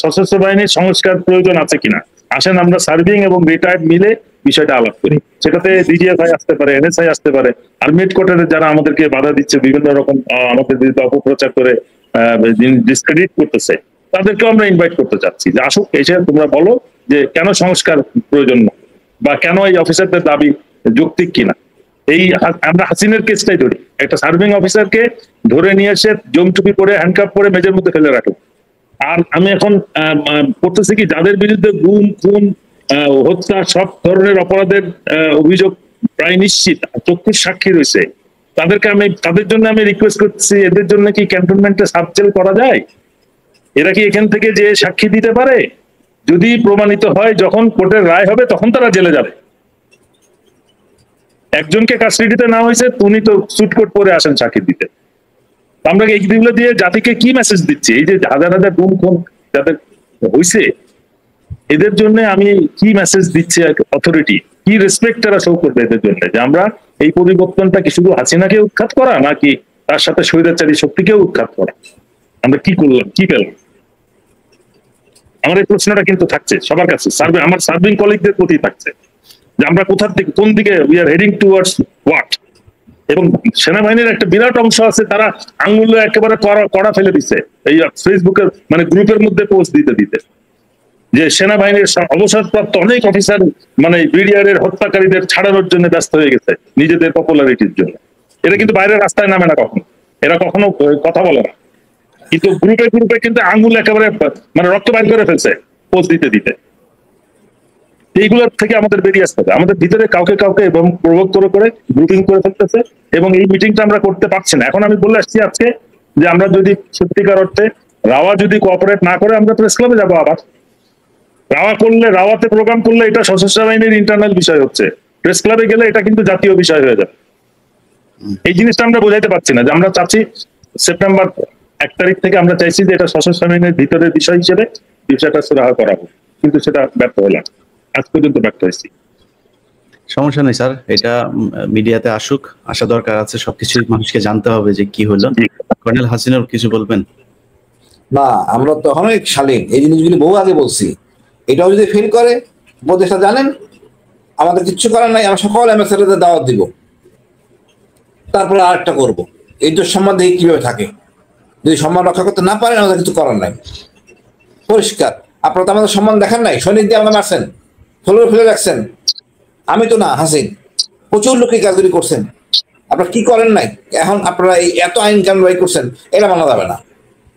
সশস্ত্র বাহিনীর সংস্কার প্রয়োজন আছে কিনা। আসেন আমরা সার্ভিং এবং রিটায়ার্ড মিলে বিষয়টা আলাপ করি। সেটাতে ডিজিএফআই আসতে পারে, এনএসআই আসতে পারে, আর্মি হেডকোয়ার্টারে যারা আমাদেরকে বাধা দিচ্ছে, বিভিন্ন রকম আমাদের বিরুদ্ধে অপপ্রচার করে ডিসক্রেডিট করতেছে, তাদেরকেও আমরা ইনভাইট করতে চাচ্ছি যে আসুক, এসে তোমরা বলো যে কেন সংস্কার প্রয়োজন বা কেন এই অফিসারদের দাবি যৌক্তিক কিনা। এই আমরা হাসিনের কেসটাই ধরি, একটা সার্ভিং অফিসারকে ধরে নিয়ে এসে জমটুপি পরে হ্যান্ডকাপ পরে মেজের মধ্যে ফেলে রাখলো। আর আমি এখন করতেছি কি, যাদের বিরুদ্ধে গুম খুন হত্যা সব ধরনের অপরাধের অভিযোগ প্রায় নিশ্চিত, চক্ষুর সাক্ষী রয়েছে, তাদের জন্য আমি রিকোয়েস্ট করছি, এদের জন্য কি ক্যান্টনমেন্টে সাব জেল করা যায়? এরা কি এখান থেকে যে সাক্ষী দিতে পারে? যদি প্রমাণিত হয় যখন কোর্টের রায় হবে তখন তারা জেলে যাবে। একজনকে কাস্টডিতে নেওয়া হয়েছে, উনি তো স্যুট কোট পরে আসেন সাক্ষী দিতে। আমরা এইগুলো দিয়ে জাতিকে কি মেসেজ দিচ্ছি? এই যে হাজার হাজার গুম খুন যাদের হয়েছে, এদের জন্য আমি কি মেসেজ দিচ্ছি? অথরিটি কি রেসপেক্ট তারা শো করবে এদের জন্য? যে আমরা এই পরিবর্তনটা কি শুধু হাসিনাকে উৎখাত করা, নাকি তার সাথে স্বৈরাচারী শক্তিকেও উৎখাত করা? আমরা কি করলাম, কি পেলাম? আমার এই প্রশ্নটা কিন্তু থাকছে সবার কাছে, আমার সার্ভিং কলিগদের প্রতি থাকছে যে আমরা কোথার দিকে, কোন দিকে we are heading towards what. এবং সেনাবাহিনীর একটা বিরাট অংশ আছে, তারা আঙ্গুল একেবারে কড়া ফেলে দিচ্ছে এই ফেসবুকের মানে গ্রুপের মধ্যে পোস্ট দিতে দিতে, যে সেনাবাহিনীর অবসরপ্রাপ্ত অনেক অফিসার মানে বিডিআর এর হত্যাকারীদের ছাড়ানোর জন্য ব্যস্ত হয়ে গেছে নিজেদের পপুলারিটির জন্য। এরা কিন্তু বাইরের রাস্তায় নামে না কখনো, এরা কখনো কথা বলে না, কিন্তু গ্রুপে গ্রুপে কিন্তু আঙ্গুল একেবারে মানে রক্ত বাইর করে ফেলছে পোস্ট দিতে দিতে। এইগুলোর থেকে আমাদের বেরিয়ে আসতে হবে। আমাদের ভিতরে কাউকে কাউকে এবং প্রভোগ করে করে গ্রুপিং করে ফেলতেছে, এবং এই মিটিংটা আমরা করতে পারছি না। এখন আমি বলে আসছি আজকে যে আমরা যদি সত্যিকার অর্থে রাওয়া যদি কোঅপারেট না করে, আমরা প্রেস ক্লাবে যাবো আবার। রাওয়া করলে, রাওয়াতে প্রোগ্রাম করলে এটা সশস্ত্র বাহিনীর ইন্টারনাল বিষয় হচ্ছে, প্রেস ক্লাবে গেলে এটা কিন্তু জাতীয় বিষয় হয়ে যাবে। এই জিনিসটা আমরা বোঝাইতে পারছি না যে আমরা চাচ্ছি সেপ্টেম্বর 1 তারিখ থেকে আমরা চাইছি যে এটা সশস্ত্র বাহিনীর ভিতরের বিষয় হিসেবে বিষয়টা সুরাহা করা হোক, কিন্তু সেটা ব্যর্থ হলাম, আজ পর্যন্ত ব্যর্থ হয়েছি। সমস্যা নেই স্যার, এটা মিডিয়াতে আসুক, আসা দরকার আছে, সবকিছু মানুষকে জানতে হবে যে কি হলো। কর্নেল হাসিনুর কিছু বলবেন? না, আমরা তো অনেক শালীন, এই জিনিসগুলি বহু আগে বলছি। এটাও যদি ফিল করে উপদেশটা জানেন, আমাদের কিচ্ছু করার নাই, আমরা সকল এমএসএলদের দাওয়াত দিব, তারপরে আরেকটা করবো। এই তো সম্মান দেখি কিভাবে থাকে, যদি সম্মান রক্ষা করতে না পারেন আমাদের কিছু করার নাই, পরিষ্কার। আপনারা তো আমাদের সম্মান দেখেন নাই, সৈনিক দিয়ে আমরা মারছেন, ফেলে রাখছেন। আমি তো না, হাসিন প্রচুর লোক এই কাজগুলি করছেন, আপনারা কি করেন নাই? এখন আপনারা এই এত আইন কানুন বাই করছেন, এটা মানা যাবে না।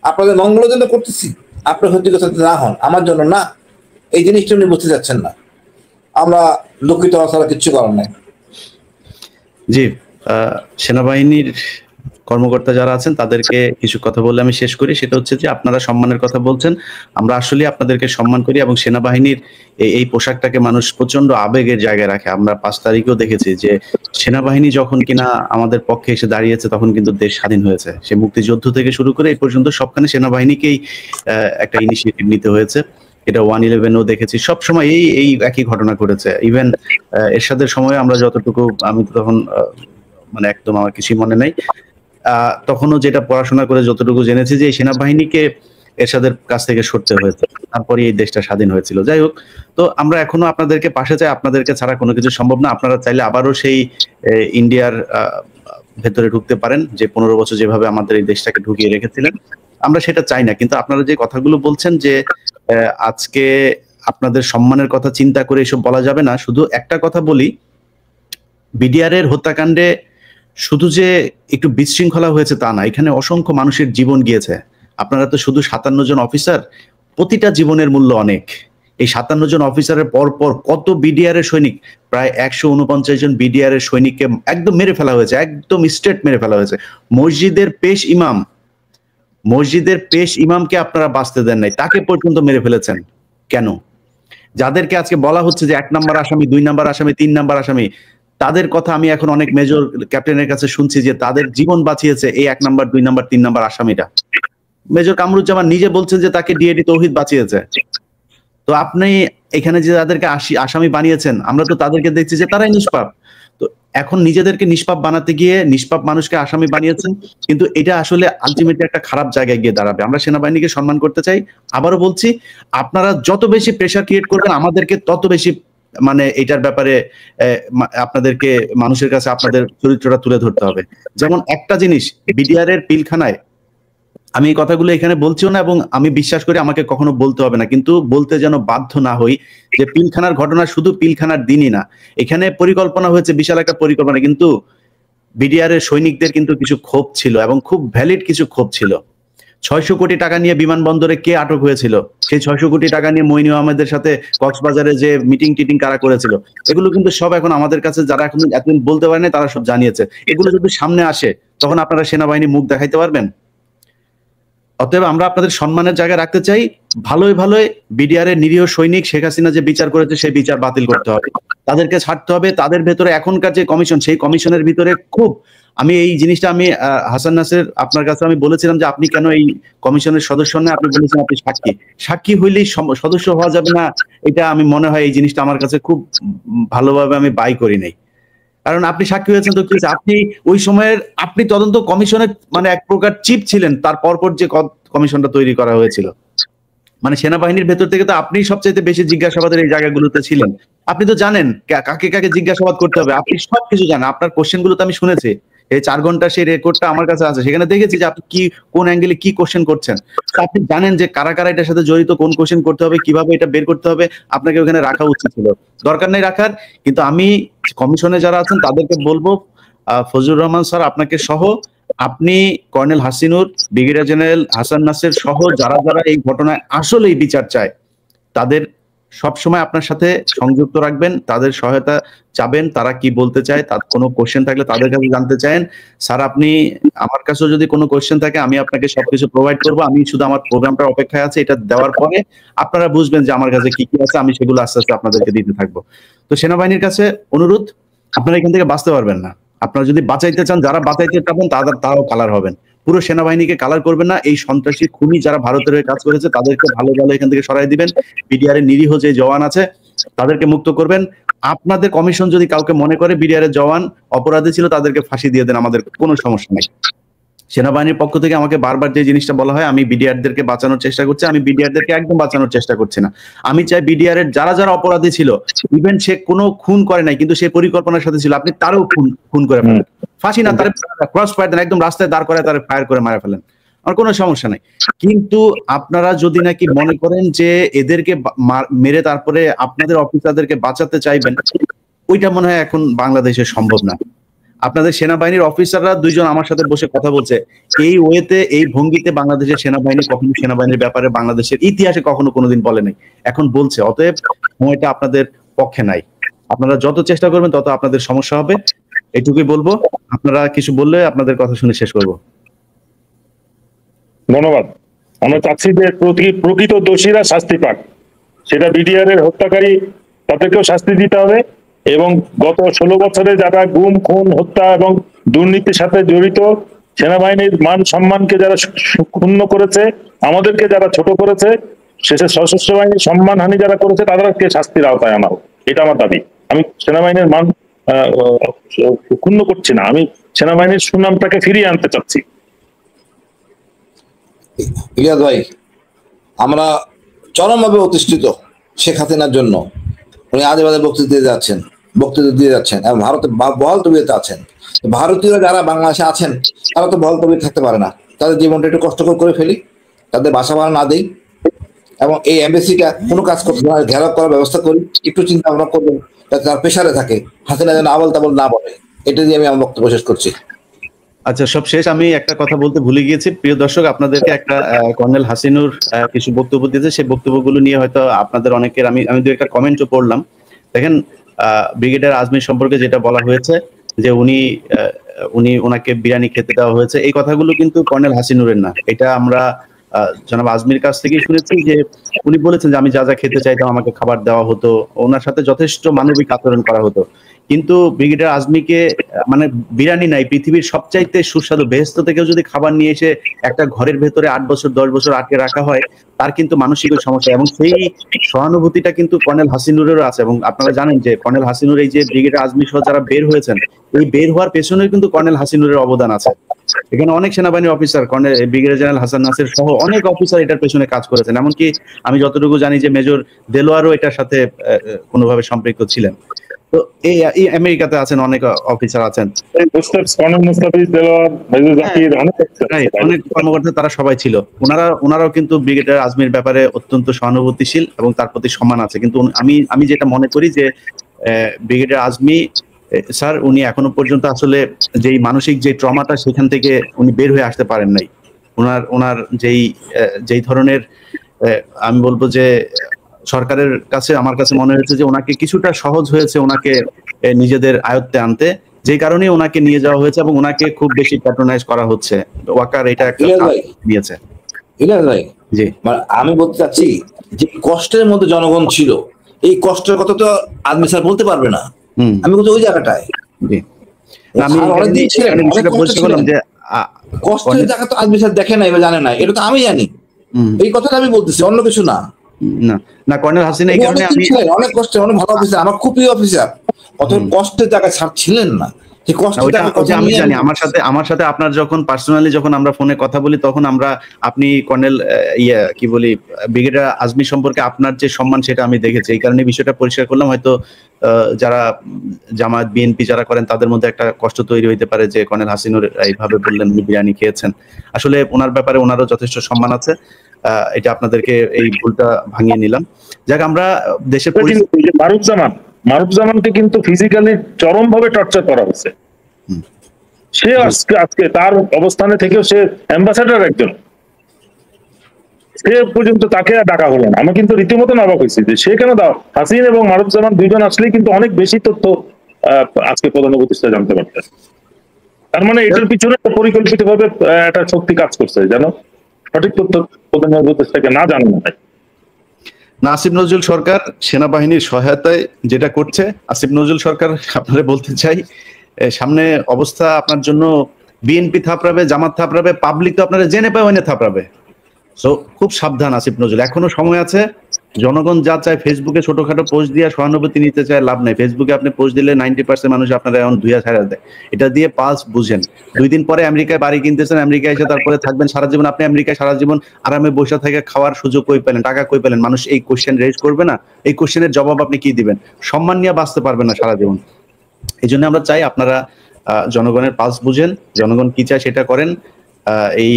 আপনাদের মঙ্গলের জন্য করতেছি, আপনার ক্ষতিগ্রস্ত না হন, আমার জন্য না। এই জিনিসটা উনি বুঝতে যাচ্ছেন না। আমরা দুঃখিত হওয়া ছাড়া কিচ্ছু করার নাই। জি, সেনাবাহিনীর কর্মকর্তা যারা আছেন তাদেরকে কিছু কথা বলে আমি শেষ করি। সেটা হচ্ছে যে আপনারা সম্মানের কথা বলছেন, আমরা আসলে আপনাদেরকে সম্মান করি, এবং সেনাবাহিনীর এই পোশাকটাকে মানুষ প্রচন্ড আবেগের জায়গায় রাখে। আমরা 5 তারিখেও দেখেছি যে সেনাবাহিনী যখন কিনা আমাদের পক্ষে এসে দাঁড়িয়েছে তখন কিন্তু দেশ স্বাধীন হয়েছে। সে মুক্তিযুদ্ধ থেকে শুরু করে এই পর্যন্ত সবখানে সেনাবাহিনীকেই একটা ইনিশিয়েটিভ নিতে হয়েছে। এটা 1/11-ও দেখেছি, সবসময় এই একই ঘটনা ঘটেছে। ইভেন এরশাদের সময় আমরা যতটুকু, আমি তো তখন মানে একদম আমার কিছুই মনে নেই, তখনও যেটা পড়াশোনা করে যতটুকু জেনেছি যে সেনাবাহিনীকে এরশাদের কাছ থেকে সরতে হয়েছে, তারপরে এই দেশটা স্বাধীন হয়েছিল। যাই হোক, তো আমরা এখনো আপনাদেরকে পাশে চাই, আপনাদেরকে ছাড়া কোনো কিছু সম্ভব না। আপনারা চাইলে আবারও সেই ইন্ডিয়ার ভেতরে ঢুকতে পারেন, যে 15 বছর যেভাবে আমাদের এই দেশটাকে ঢুকিয়ে রেখেছিলেন। আমরা সেটা চাই না, কিন্তু আপনারা যে কথাগুলো বলছেন যে আজকে আপনাদের সম্মানের কথা চিন্তা করে এসব বলা যাবে না। শুধু একটা কথা বলি, বিডিআর এর হত্যাকাণ্ডে শুধু যে একটু বিশৃঙ্খলা হয়েছে তা না, এখানে অসংখ্য মানুষের জীবন গিয়েছে। আপনারা তো শুধু 57 জন অফিসার, প্রতিটা জীবনের মূল্য অনেক। এই 57 জন অফিসারের পর পর কত বিডিআর এর সৈনিক, প্রায় 149 জন বিডিআর এর সৈনিককে একদম মেরে ফেলা হয়েছে, একদম স্ট্রেট মেরে ফেলা হয়েছে। মসজিদের পেশ ইমামকে আপনারা বাঁচতে দেন নাই, তাকে পর্যন্ত মেরে ফেলেছেন কেন? যাদেরকে আজকে বলা হচ্ছে যে 1 নাম্বার আসামি, 2 নাম্বার আসামি, 3 নাম্বার আসামি, তাদের কথা আমি এখন অনেক মেজর ক্যাপ্টেনের কাছে শুনছি যে তাদের জীবন বাঁচিয়েছে এই 1 নাম্বার, 2 নাম্বার, 3 নাম্বার আসামিটা। মেজর কামরুজ্জামান নিজে বলছেন যে তাকে ডিএডি তৌহিদ বাঁচিয়েছে। তো আপনি এখানে যে তাদেরকে আসামি বানিয়েছেন, আমরা তো তাদেরকে দেখছি যে তারাই নিষ্পাপ। তো এখন নিজেদেরকে নিষ্পাপ বানাতে গিয়ে নিষ্পাপ মানুষকে আসামি বানিয়েছেন, কিন্তু এটা আসলে আলটিমেটলি একটা খারাপ জায়গায় গিয়ে দাঁড়াবে। আমরা সেনাবাহিনীকে সম্মান করতে চাই, আবারও বলছি, আপনারা যত বেশি প্রেশার ক্রিয়েট করবেন আমাদেরকে তত বেশি মানে এটার ব্যাপারে আপনাদেরকে মানুষের কাছে আপনাদের চরিত্রটা তুলে ধরতে হবে। যেমন একটা জিনিস, বিডিআর এর পিলখানায়, আমি এই কথাগুলো এখানে বলছিও না এবং আমি বিশ্বাস করি আমাকে কখনো বলতে হবে না, কিন্তু বলতে যেন বাধ্য না হই যে পিলখানার ঘটনা শুধু পিলখানার দিনই না, এখানে পরিকল্পনা হয়েছে, বিশাল একটা পরিকল্পনা। কিন্তু বিডিআর এর সৈনিকদের কিন্তু কিছু ক্ষোভ ছিল এবং খুব ভ্যালিড কিছু ক্ষোভ ছিল। 600 কোটি টাকা নিয়ে বিমানবন্দরে কে আটক হয়েছিল? সেই 600 কোটি টাকা নিয়ে মইনু আহমেদের সাথে কক্সবাজারে যে মিটিং টিটিং কারা করেছিল, এগুলো কিন্তু সব এখন আমাদের কাছে যারা এখন এতদিন বলতে পারেনি তারা সব জানিয়েছে। এগুলো যদি সামনে আসে তখন আপনারা সেনাবাহিনী মুখ দেখাইতে পারবেন? অতএব আমরা আপনাদের সম্মানের জায়গায় রাখতে চাই। ভালোই বিডিআর এর নিরীহ সৈনিক শেখ হাসিনা যে বিচার করেছে সেই বিচার বাতিল করতে হবে, তাদেরকে ছাড়তে হবে। তাদের ভেতরে এখনকার যে কমিশন, সেই কমিশনের ভিতরে খুব, আমি এই জিনিসটা আমি হাসান নাসের আপনার কাছে আমি বলেছিলাম যে আপনি কেন এই কমিশনের সদস্য না, আপনি বলেছেন আপনি সাক্ষী হইলেই সদস্য হওয়া যাবে না। এটা আমি মনে হয় এই জিনিসটা আমার কাছে খুব ভালোভাবে আমি বাই করি নাই। কারণ আপনি সাক্ষী হয়েছেন তো কি, আপনি ওই সময়ের আপনি তদন্ত কমিশনের মানে এক প্রকার চিফ ছিলেন, তার পরপর যে কমিশনটা তৈরি করা হয়েছিল, মানে সেনাবাহিনীর ভেতর থেকে তো আপনি সবচেয়ে বেশি জিজ্ঞাসাবাদের এই জায়গাগুলোতে ছিলেন। আপনি তো জানেন কাকে কাকে জিজ্ঞাসাবাদ করতে হবে, আপনি সবকিছু জানেন। আপনার কোশ্চেন গুলো তো আমি শুনেছি, এই 4 ঘন্টা সেই রেকর্ডটা আমার কাছে আছে, সেখানে দেখেছি যে আপনি কি কোন অ্যাঙ্গেলে কি কোশ্চেন করছেন। আপনি জানেন যে কারা কারা এটার সাথে জড়িত, কোন কোশ্চেন করতে হবে, কিভাবে এটা বের করতে হবে। আপনাকে ওখানে রাখা উচিত ছিল, দরকার নেই রাখার। কিন্তু আমি কমিশনে যারা আছেন তাদেরকে বলবো, ফজলুর রহমান স্যার আপনাকে সহ, আপনি colonel Hasinur, brigadier general Hasan Naser সহ যারা যারা এই ঘটনায় আসলেই বিচার চায়, তাদের সবসময় আপনার সাথে সংযুক্ত রাখবেন, তাদের সহায়তা চাবেন। তারা কি বলতে চায়, তার কোনো কোশ্চেন থাকলে তাদের কাছে জানতে চান। স্যার আপনি আমার কাছেও যদি কোনো কোশ্চেন থাকে আমি আপনাকে সবকিছু প্রোভাইড করবো। আমি শুধু আমার প্রোগ্রামটার অপেক্ষায় আছে, এটা দেওয়ার পরে আপনারা বুঝবেন যে আমার কাছে কি কি আছে, আমি সেগুলো আস্তে আস্তে আপনাদেরকে দিতে থাকবো। তো সেনাবাহিনীর কাছে অনুরোধ, আপনারা এখান থেকে বাঁচতে পারবেন না। আপনারা যদি বাঁচাইতে চান, যারা বাঁচাইতে চাবেন তারাও কালার হবেন, পুরো সেনাবাহিনীকে কালার করবেন না। এই সন্ত্রাসী খুনি যারা ভারতের হয়ে কাজ করেছে তাদেরকে ভালো এখান থেকে সরাই দিবেন। বিডিআর এর নিরীহ যে জওয়ান আছে তাদেরকে মুক্ত করবেন। আপনাদের কমিশন যদি কাউকে মনে করে বিডিআর এর জওয়ান অপরাধী ছিল, তাদেরকে ফাঁসি দিয়ে দেন, আমাদের কোনো সমস্যা নেই। সেনাবাহিনীর পক্ষ থেকে আমাকে বারবার যে জিনিসটা বলা হয়, আমি বিডিআরদেরকে বাঁচানোর চেষ্টা করছি, আমি বিডিআরদেরকে একদম বাঁচানোর চেষ্টা করছি না। আমি চাই বিডিআর এর যারা যারা অপরাধী ছিল, ইভেন সে কোনো খুন করে নাই কিন্তু সে পরিকল্পনার সাথে ছিল, আপনি তারও খুন করে ফেলেন, ফাঁসি না, তার ক্রস ফায়ার দেন, একদম রাস্তায় দাঁড় করে তার ফায়ার করে মারা ফেলেন, আমার কোনো সমস্যা নাই। কিন্তু আপনারা যদি নাকি মনে করেন যে এদেরকে মেরে তারপরে আপনাদের অফিসারদেরকে বাঁচাতে চাইবেন, ওইটা মনে হয় এখন বাংলাদেশে সম্ভব না। আপনাদের সেনাবাহিনীর অফিসাররা 2 জন আমার সাথে বসে কথা বলছে, এই ওয়েতে, এই ভঙ্গিতে বাংলাদেশের সেনাবাহিনী কখনো সেনাবাহিনীর ব্যাপারে বাংলাদেশের ইতিহাসে কখনো কোনোদিন বলে নাই, এখন বলছে। অতএব সময়টা আপনাদের পক্ষে নাই, আপনারা যত চেষ্টা করবেন তত আপনাদের সমস্যা হবে, এটুকুই বলবো। আপনারা কিছু বললে আপনাদের কথা শুনে শেষ করবো। ধন্যবাদ। আমরা চাচ্ছি যে প্রকৃত দোষীরা শাস্তি পাক, সেটা বিডিআর এর হত্যাকারী তাদেরকেও শাস্তি দিতে হবে, এবং গত 16 বছরে যারা গুম, খুন, হত্যা এবং দুর্নীতির সাথে জড়িত, সেনাবাহিনীর মান সম্মানকে যারা ক্ষুণ্ণ করেছে, আমাদেরকে যারা ছোট করেছে, শেষে সশস্ত্র বাহিনীর সম্মানহানি যারা করেছে, তাদেরকে শাস্তির আওতায় আনা হোক, এটা আমার দাবি। আমি সেনাবাহিনীর মান ক্ষুণ্ণ করছি না, আমি সেনাবাহিনীর সুনামটাকে ফিরিয়ে আনতে চাচ্ছি। ইলিয়াস ভাই, আমরা চরমভাবে অতিষ্ঠিত শেখ হাসিনার জন্য। উনি আজে বাজে বক্তৃতা দিয়ে যাচ্ছেন এবং ভারতে বহাল তবিয়তে আছেন। ভারতীয়রা যারা বাংলাদেশে আছেন তারা তো বহাল তবিয়তে থাকতে পারে না, তাদের জীবনটা একটু কষ্টকর করে ফেলি, তাদের বাসা ভাড়া না দেই, এবং এই এমবেসিটা কোনো কাজ করতে না, ঘেরাও করার ব্যবস্থা করি। একটু চিন্তা ভাবনা করবেন যাতে তার প্রেশারে থাকে, হাসিনা যেন আবল তাবল না বলে। এটা দিয়ে আমি আমার বক্তব্য শেষ করছি। আচ্ছা, সব শেষ। আমি একটা কথা বলতে ভুলে গিয়েছি, প্রিয় দর্শক, আপনাদেরকে একটা কর্নেল হাসিনুর কিছু বক্তব্য দিয়েছে, সেই বক্তব্যগুলো নিয়ে হয়তো আপনাদের অনেকের আমি আমি দু একটা কমেন্টও পড়লাম। দেখেন, ব্রিগেডিয়ার আজমির সম্পর্কে যেটা বলা হয়েছে যে উনি ওনাকে বিরিয়ানি খেতে দেওয়া হয়েছে, এই কথাগুলো কিন্তু কর্নেল হাসিনুরের না। এটা আমরা জনাব আজমির কাছ থেকেই শুনেছি যে উনি বলেছেন যে আমি যা যা খেতে চাইতাম আমাকে খাবার দেওয়া হতো, ওনার সাথে যথেষ্ট মানবিক আচরণ করা হতো। কিন্তু ব্রিগেডিয়ার আজমিকে মানে বিরিয়ানি নাই, পৃথিবীর সবচাইতে সুস্বাদু বেহেশত থেকেও যদি খাবার নিয়ে এসে একটা ঘরের ভেতরে 8 বছর 10 বছর আটকে রাখা হয়, তার কিন্তু মানসিক সমস্যা, এবং সেই সহানুভূতিটা কিন্তু কর্নেল হাসিনুরেরও আছে। এবং আপনারা জানেন যে কর্নেল হাসিনুর এই যে ব্রিগেডিয়ার আজমি সহ যারা বের হয়েছেন, এই বের হওয়ার পেছনেও কিন্তু কর্নেল হাসিনুরের অবদান আছে। এখানে অনেক সেনাবাহিনী officer, colonel brigadier general Hasan Nasir সহ অনেক অফিসার এটার পেছনে কাজ করেছেন। এমনকি আমি যতটুকু জানি যে মেজর দেলোয়ারও এটার সাথে কোনোভাবে সম্পৃক্ত ছিলেন। তো এই আমেরিকাতে আছেন অনেক অফিসার আছেন, অনেক কর্মকর্তা, তারা সবাই ছিল। ওনারাও কিন্তু ব্রিগেডিয়ার আজমির ব্যাপারে অত্যন্ত সহানুভূতিশীল এবং তার প্রতি সম্মান আছে। কিন্তু আমি যেটা মনে করি যে ব্রিগেডিয়ার আজমি স্যার উনি এখনো পর্যন্ত আসলে যেই মানসিক যে ট্রমাটা, সেখান থেকে উনি বের হয়ে আসতে পারেন নাই। ওনার যেই ধরনের আমি বলবো যে সরকারের কাছে আমার কাছে মনে হয়েছে যে ওনাকে কিছুটা সহজ হয়েছে ওনাকে নিজেদের আয়ত্তে আনতে, যে কারণে ওনাকে নিয়ে যাওয়া হয়েছে এবং ওনাকে খুব বেশি প্যাট্রোনাইজ করা হচ্ছে। ওয়াকার এটা একটা নিয়েছে। জি, মানে আমি বলতে চাচ্ছি যে কষ্টের মধ্যে জনগণ ছিল, এই কষ্টের কথা তো আদমি স্যার বলতে পারবে না। আমি বলছি ওই জায়গাটায় আমি অনেকদিন ছিলেন, অনেক কষ্ট ছিলেন, যে কষ্টের জায়গা তো আদমি স্যার দেখে নাই বা জানে না, এটা তো আমি জানি। এই কথাটা আমি বলতেছি, অন্য কিছু না। না কর্নেল হাসিনা এই কারণে অনেক কষ্টে, অনেক ভালো অফিসার, আমার খুব প্রিয় অফিসার, অত কষ্টের জায়গা ছিলেন না। আমি জানি। আমার সাথে আপনার যখন পার্সোনালি যখন আমরা ফোনে কথা বলি, তখন আপনি কর্নেল কি বলি ব্রিগেডিয়ার আজমি সম্পর্কে আপনার যে সম্মান সেটা আমি দেখেছি। এই কারণে বিষয়টা পরিষ্কার করলাম। হয়তো যারা জামায়াত বিএনপি যারা করেন তাদের মধ্যে একটা কষ্ট তৈরি হইতে পারে যে কর্নেল হাসিনুর এইভাবে বললেন উনি বিরিয়ানি খেয়েছেন। আসলে ওনার ব্যাপারে ওনারও যথেষ্ট সম্মান আছে। এটা আপনাদেরকে এই ভুলটা ভাঙিয়ে নিলাম। যাক, আমরা দেশের মারুফজামানকে কিন্তু ফিজিক্যালি চরম ভাবে টর্চার করা হয়েছে। সে আজকে তার অবস্থানে থেকেও সে অ্যাম্বাসেডর একজন, সে পর্যন্ত তাকে আর ডাকা হলো না। আমি কিন্তু রীতিমতো অবাক হয়েছি যে সে কেন দাও। হাসিন এবং মারুফজামান দুইজন আসলেই কিন্তু অনেক বেশি তথ্য আজকে প্রধান উপদেষ্টা জানতে পারতেন। তার মানে এটার পিছনে পরিকল্পিত ভাবে একটা শক্তি কাজ করছে, জানো, সঠিক তথ্য প্রধান উপদেষ্টাকে না জানানো হয়। আসিফ নজরুল সরকার সেনাবাহিনীর সহায়তায় যেটা করছে, আসিফ নজরুল সরকার আপনারা বলতে চাই সামনে অবস্থা আপনার জন্য বিএনপি থাপড়াবে, জামাত থাপড়াবে, পাবলিক তো আপনারা জেনে পাবেন থাপড়াবে। সো খুব সাবধান আসিফ নজরুল, এখনো সময় আছে। জনগণ যা চায় ফেসবুকে ছোটখাটো পোস্ট দিয়ে সহানুভূতি নিতে চায়, লাভ নাই। ফেসবুকে আপনি পোস্ট দিলে 90% মানুষ আপনারা এখন ধুইয়া ছাড়া দেয়। এটা দিয়ে পালস বুঝেন। 2 দিন পরে আমেরিকায় বাড়ি কিনতেছেন, আমেরিকায় এসে তারপরে থাকবেন সারা জীবন। আপনি আমেরিকায় সারা জীবন আরামে বসে থেকে খাওয়ার সুযোগ কই পেলেন, টাকা কই পেলেন? মানুষ এই কোশ্চেন রেজ করবে না? এই কোশ্চেনের জবাব আপনি কি দিবেন? সম্মান নিয়ে বাঁচতে পারবেন না সারা জীবন। এই জন্য আমরা চাই আপনারা জনগণের পালস বুঝেন, জনগণ কি চায় সেটা করেন। এই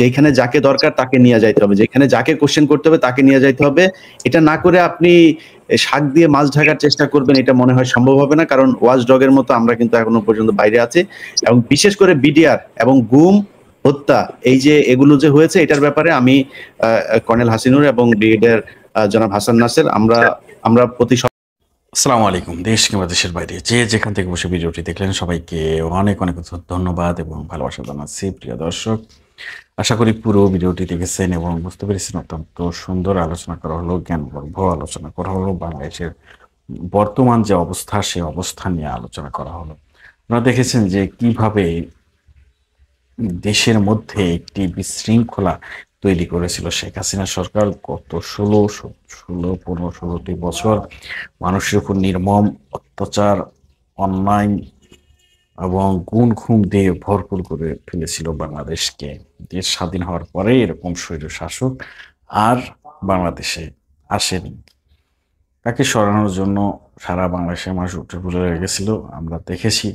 যেখানে যাকে দরকার তাকে নিয়ে যাইতে হবে, যেখানে যাকে কোশ্চেন করতে হবে তাকে নিয়ে যাইতে হবে। এটা না করে আপনি শাক দিয়ে মাছ ঢাকার চেষ্টা করবেন, এটা মনে হয় সম্ভব হবে না। কারণ ওয়াচ ডগের মতো আমরা কিন্তু এখনো পর্যন্ত বাইরে আছি। এবং বিশেষ করে বিডিআর এবং গুম হত্যা, এই যে এগুলো যে হয়েছে, এটার ব্যাপারে আমি কর্নেল হাসিনুর এবং ব্রিগেডিয়ার জনাব হাসান নাসের আমরা প্রতি আসসালামু আলাইকুম। দেশ কিংবা দেশের বাইরে যে যেখান থেকে বসে ভিডিওটি দেখলেন সবাইকে অনেক অনেক ধন্যবাদ এবং ভালোবাসা জানাচ্ছি। প্রিয় দর্শক, আশা করি পুরো ভিডিওটি দেখেছেন এবং বুঝতে পেরেছেন অত্যন্ত সুন্দর আলোচনা করা হলো, জ্ঞানগর্ভ আলোচনা করা হলো, বাংলাদেশের বর্তমান যে অবস্থা সে অবস্থা নিয়ে আলোচনা করা হলো। আপনারা দেখেছেন যে কিভাবে দেশের মধ্যে একটি বিশৃঙ্খলা তৈরি করেছিল শেখ হাসিনা সরকার। গত 16-15-16টি বছর মানুষের উপর নির্মম অত্যাচার, অন্যায় এবং গুম খুম দিয়ে ভরপুর করে ফেলেছিল বাংলাদেশকে। দেশ স্বাধীন হওয়ার পরে এরকম স্বৈর শাসক আর বাংলাদেশে আসেনি। তাকে সরানোর জন্য সারা বাংলাদেশের মানুষ উঠে পড়ে গেছিল। আমরা দেখেছি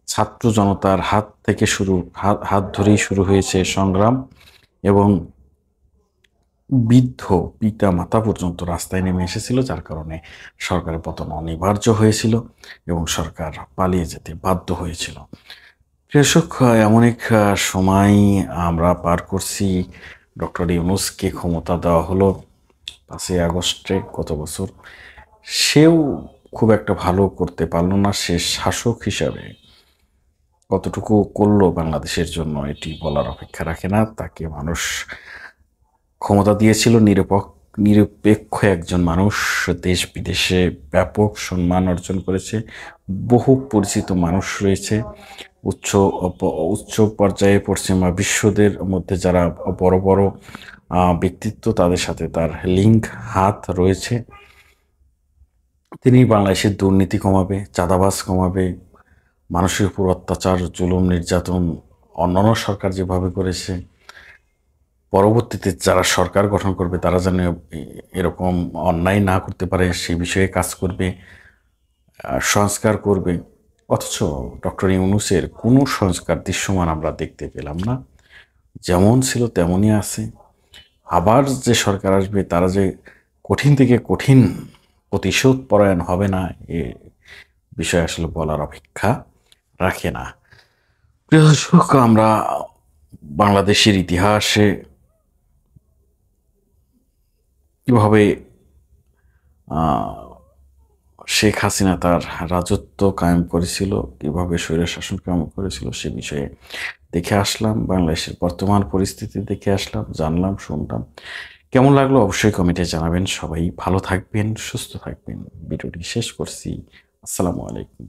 ছাত্র জনতার হাত ধরেই শুরু হয়েছে সংগ্রাম এবং বৃদ্ধ পিতা মাতা পর্যন্ত রাস্তায় নেমে এসেছিল, যার কারণে সরকারের পতন অনিবার্য হয়েছিল এবং সরকার পালিয়ে যেতে বাধ্য হয়েছিল। কৃষক এমন এক সময় আমরা পার করছি। ডক্টর ইউনূসকে ক্ষমতা দেওয়া হলো 5ই আগস্টে গত বছর। সেও খুব একটা ভালো করতে পারল না। সে শাসক হিসাবে কতটুকু করলো বাংলাদেশের জন্য এটি বলার অপেক্ষা রাখে না। তাকে মানুষ ক্ষমতা দিয়েছিল নিরপেক্ষ একজন মানুষ, দেশ বিদেশে ব্যাপক সম্মান অর্জন করেছে, বহু পরিচিত মানুষ রয়েছে, উচ্চ পর্যায়ে পশ্চিমা বিশ্বদের মধ্যে যারা বড় বড় ব্যক্তিত্ব, তাদের সাথে তার লিঙ্ক হাত রয়েছে। তিনি বাংলাদেশের দুর্নীতি কমাবে, চাঁদাবাজ কমাবে, মানুষের উপর অত্যাচার, জুলুম, নির্যাতন অন্যান্য সরকার যেভাবে করেছে, পরবর্তীতে যারা সরকার গঠন করবে তারা যেন এরকম অন্যায় না করতে পারে সেই বিষয়ে কাজ করবে, সংস্কার করবে। অথচ ডক্টর ইউনূসের কোনো সংস্কার দৃশ্যমান আমরা দেখতে পেলাম না। যেমন ছিল তেমনই আছে। আবার যে সরকার আসবে তারা যে কঠিন থেকে কঠিন প্রতিশোধ পরায়ণ হবে না, এ বিষয়ে আসলে বলার অপেক্ষা রাখে না। প্রিয় দর্শক, আমরা বাংলাদেশের ইতিহাসে কিভাবে শেখ হাসিনা তার রাজত্ব কায়েম করেছিল, কিভাবে স্বৈরশাসন কায়েম করেছিল, সে বিষয়ে দেখে আসলাম। বাংলাদেশের বর্তমান পরিস্থিতি দেখে আসলাম, জানলাম, শুনলাম। কেমন লাগলো অবশ্যই কমেন্টে জানাবেন। সবাই ভালো থাকবেন, সুস্থ থাকবেন। ভিডিওটি শেষ করছি। আসসালামু আলাইকুম।